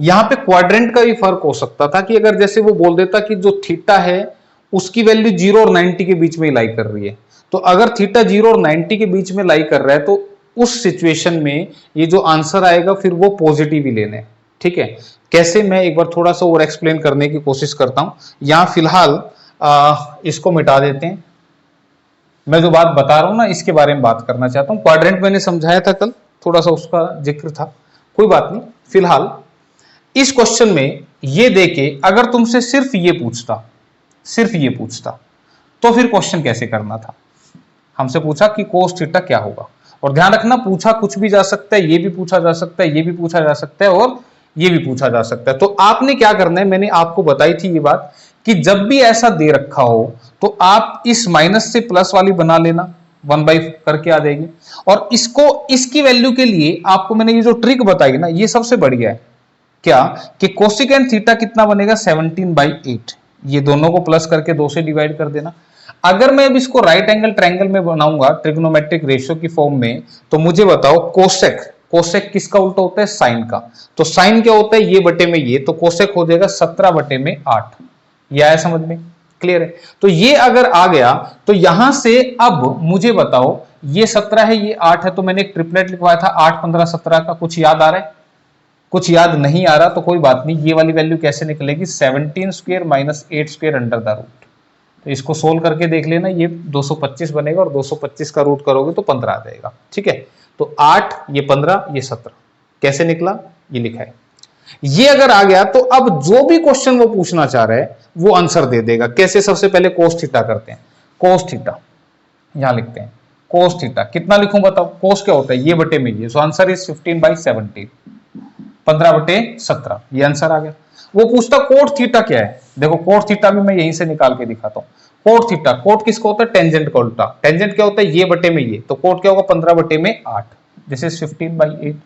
यहां पे क्वाड्रेंट का भी फर्क हो सकता था कि अगर जैसे वो बोल देता कि जो थीटा है उसकी वैल्यू 0 और 90 के बीच में लाई कर रही है, तो अगर थीटा 0 और 90 के बीच में लाई कर रहा है तो उस सिचुएशन में ये जो आंसर आएगा फिर वो पॉजिटिव ही लेने, ठीक है। कैसे, मैं एक बार थोड़ा सा और एक्सप्लेन करने की कोशिश करता हूं। यहां फिलहाल इसको मिटा देते हैं, मैं जो बात बता रहा हूं ना इसके बारे में बात करना चाहता हूं। क्वाड्रेंट मैंने समझाया था कल, थोड़ा सा उसका जिक्र था, कोई बात नहीं। फिलहाल इस क्वेश्चन में ये देके अगर तुमसे सिर्फ ये पूछता तो फिर क्वेश्चन कैसे करना था। हमसे पूछा कि कोस थीटा क्या होगा, और ध्यान रखना पूछा कुछ भी जा सकता है, ये भी पूछा जा सकता है, ये भी पूछा जा सकता है, और ये भी पूछा जा सकता है। तो आपने क्या करना है, मैंने आपको बताई थी ये बात कि जब भी ऐसा दे रखा हो तो आप इस माइनस से प्लस वाली बना लेना, 1/5 करके आ जाएगी। और इसको, इसकी वैल्यू के लिए आपको मैंने ये जो ट्रिक बताई ना, ये सबसे बढ़िया है क्या, कि कोसिकेंड थीटा कितना बनेगा 17/8, ये दोनों को प्लस करके 2 से डिवाइड कर देना। अगर मैं अब इसको राइट एंगल ट्रायंगल में बनाऊंगा ट्रिग्नोमेट्रिक रेशियो की फॉर्म में, तो मुझे बताओ कोसेक किसका उल्टा होता है, साइन का। तो साइन क्या होता है, ये बटे में ये, तो कोसेक हो जाएगा 17/8। ये आया समझ में, क्लियर है। तो ये अगर आ गया तो यहां से अब मुझे बताओ, ये 17 है, ये 8 है, तो मैंने एक ट्रिपलेट लिखवाया था 8, 15, 17 का, कुछ याद आ रहा है, कुछ याद नहीं आ रहा तो कोई बात नहीं, ये वाली वैल्यू कैसे निकलेगी, 17² माइनस 8² अंडर द रूट। तो इसको सोल्व करके देख लेना, ये 225 बनेगा, और 225 का रूट करोगे तो 15 आ जाएगा, ठीक है। तो 8, ये 15, ये 17, कैसे निकला, ये लिखा है। ये अगर आ गया तो अब जो भी क्वेश्चन वो पूछना चाह रहा है वो आंसर दे देगा। कैसे, सबसे पहले कोस थीटा करते हैं, कोस थीटा यहां लिखते हैं, कोस थीटा कितना लिखूं बताओ, कोस क्या होता है, ये बटे में ये, सो आंसर इज 15/17, 15/17, ये आंसर आ गया। वो पूछता कोट थीटा क्या है, देखो कोट थीटा भी मैं यहीं से निकाल के दिखाता हूं। कोट थीटा, कोट किसका होता है, टेंजेंट का उल्टा, टेंजेंट क्या होता है, ये बटे में ये, तो कोट क्या होगा 15/8, दिस इज 15/8।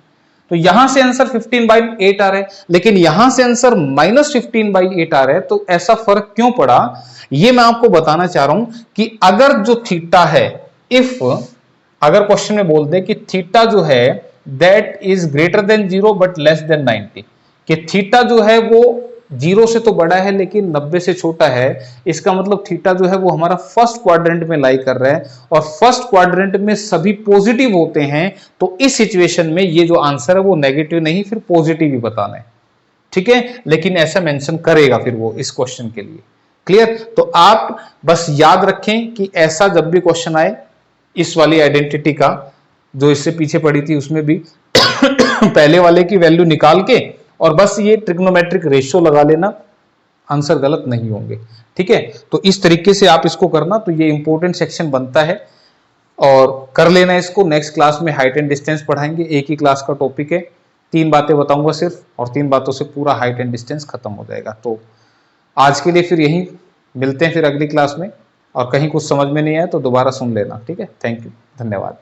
तो यहां से आंसर 15/8 आ रहा है, लेकिन यहां से आंसर -15/8 आ रहा है। तो ऐसा फर्क क्यों पड़ा, ये मैं आपको बताना चाह रहा हूं कि अगर जो थीटा है, इफ अगर क्वेश्चन में बोल दे कि थीटा जो है that is greater than 0 but less than 90, कि थीटा जो है वो 0 से तो बड़ा है लेकिन 90 से छोटा है, इसका मतलब थीटा जो है वो हमारा फर्स्ट क्वाड्रेंट में लाई कर रहा है, और फर्स्ट क्वाड्रेंट में सभी पॉजिटिव होते हैं। तो इस सिचुएशन में ये जो आंसर है वो नेगेटिव नहीं, फिर पॉजिटिव ही बताना है। ठीक है, लेकिन ऐसा मेंशन करेगा फिर वो इस क्वेश्चन के लिए। क्लियर? तो आप बस याद रखें कि ऐसा जब भी क्वेश्चन आए इस वाली आइडेंटिटी का, जो इससे पीछे पड़ी थी उसमें भी पहले वाले की वैल्यू निकाल के और बस ये ट्रिग्नोमेट्रिक रेशियो लगा लेना, आंसर गलत नहीं होंगे। ठीक है, तो इस तरीके से आप इसको करना, तो ये इंपॉर्टेंट सेक्शन बनता है और कर लेना इसको। नेक्स्ट क्लास में हाइट एंड डिस्टेंस पढ़ाएंगे, एक ही क्लास का टॉपिक है, 3 बातें बताऊंगा सिर्फ, और 3 बातों से पूरा हाइट एंड डिस्टेंस खत्म हो जाएगा। तो आज के लिए फिर यही मिलते हैं फिर अगली क्लास में, और कहीं कुछ समझ में नहीं आया तो दोबारा सुन लेना। ठीक है, थैंक यू, धन्यवाद।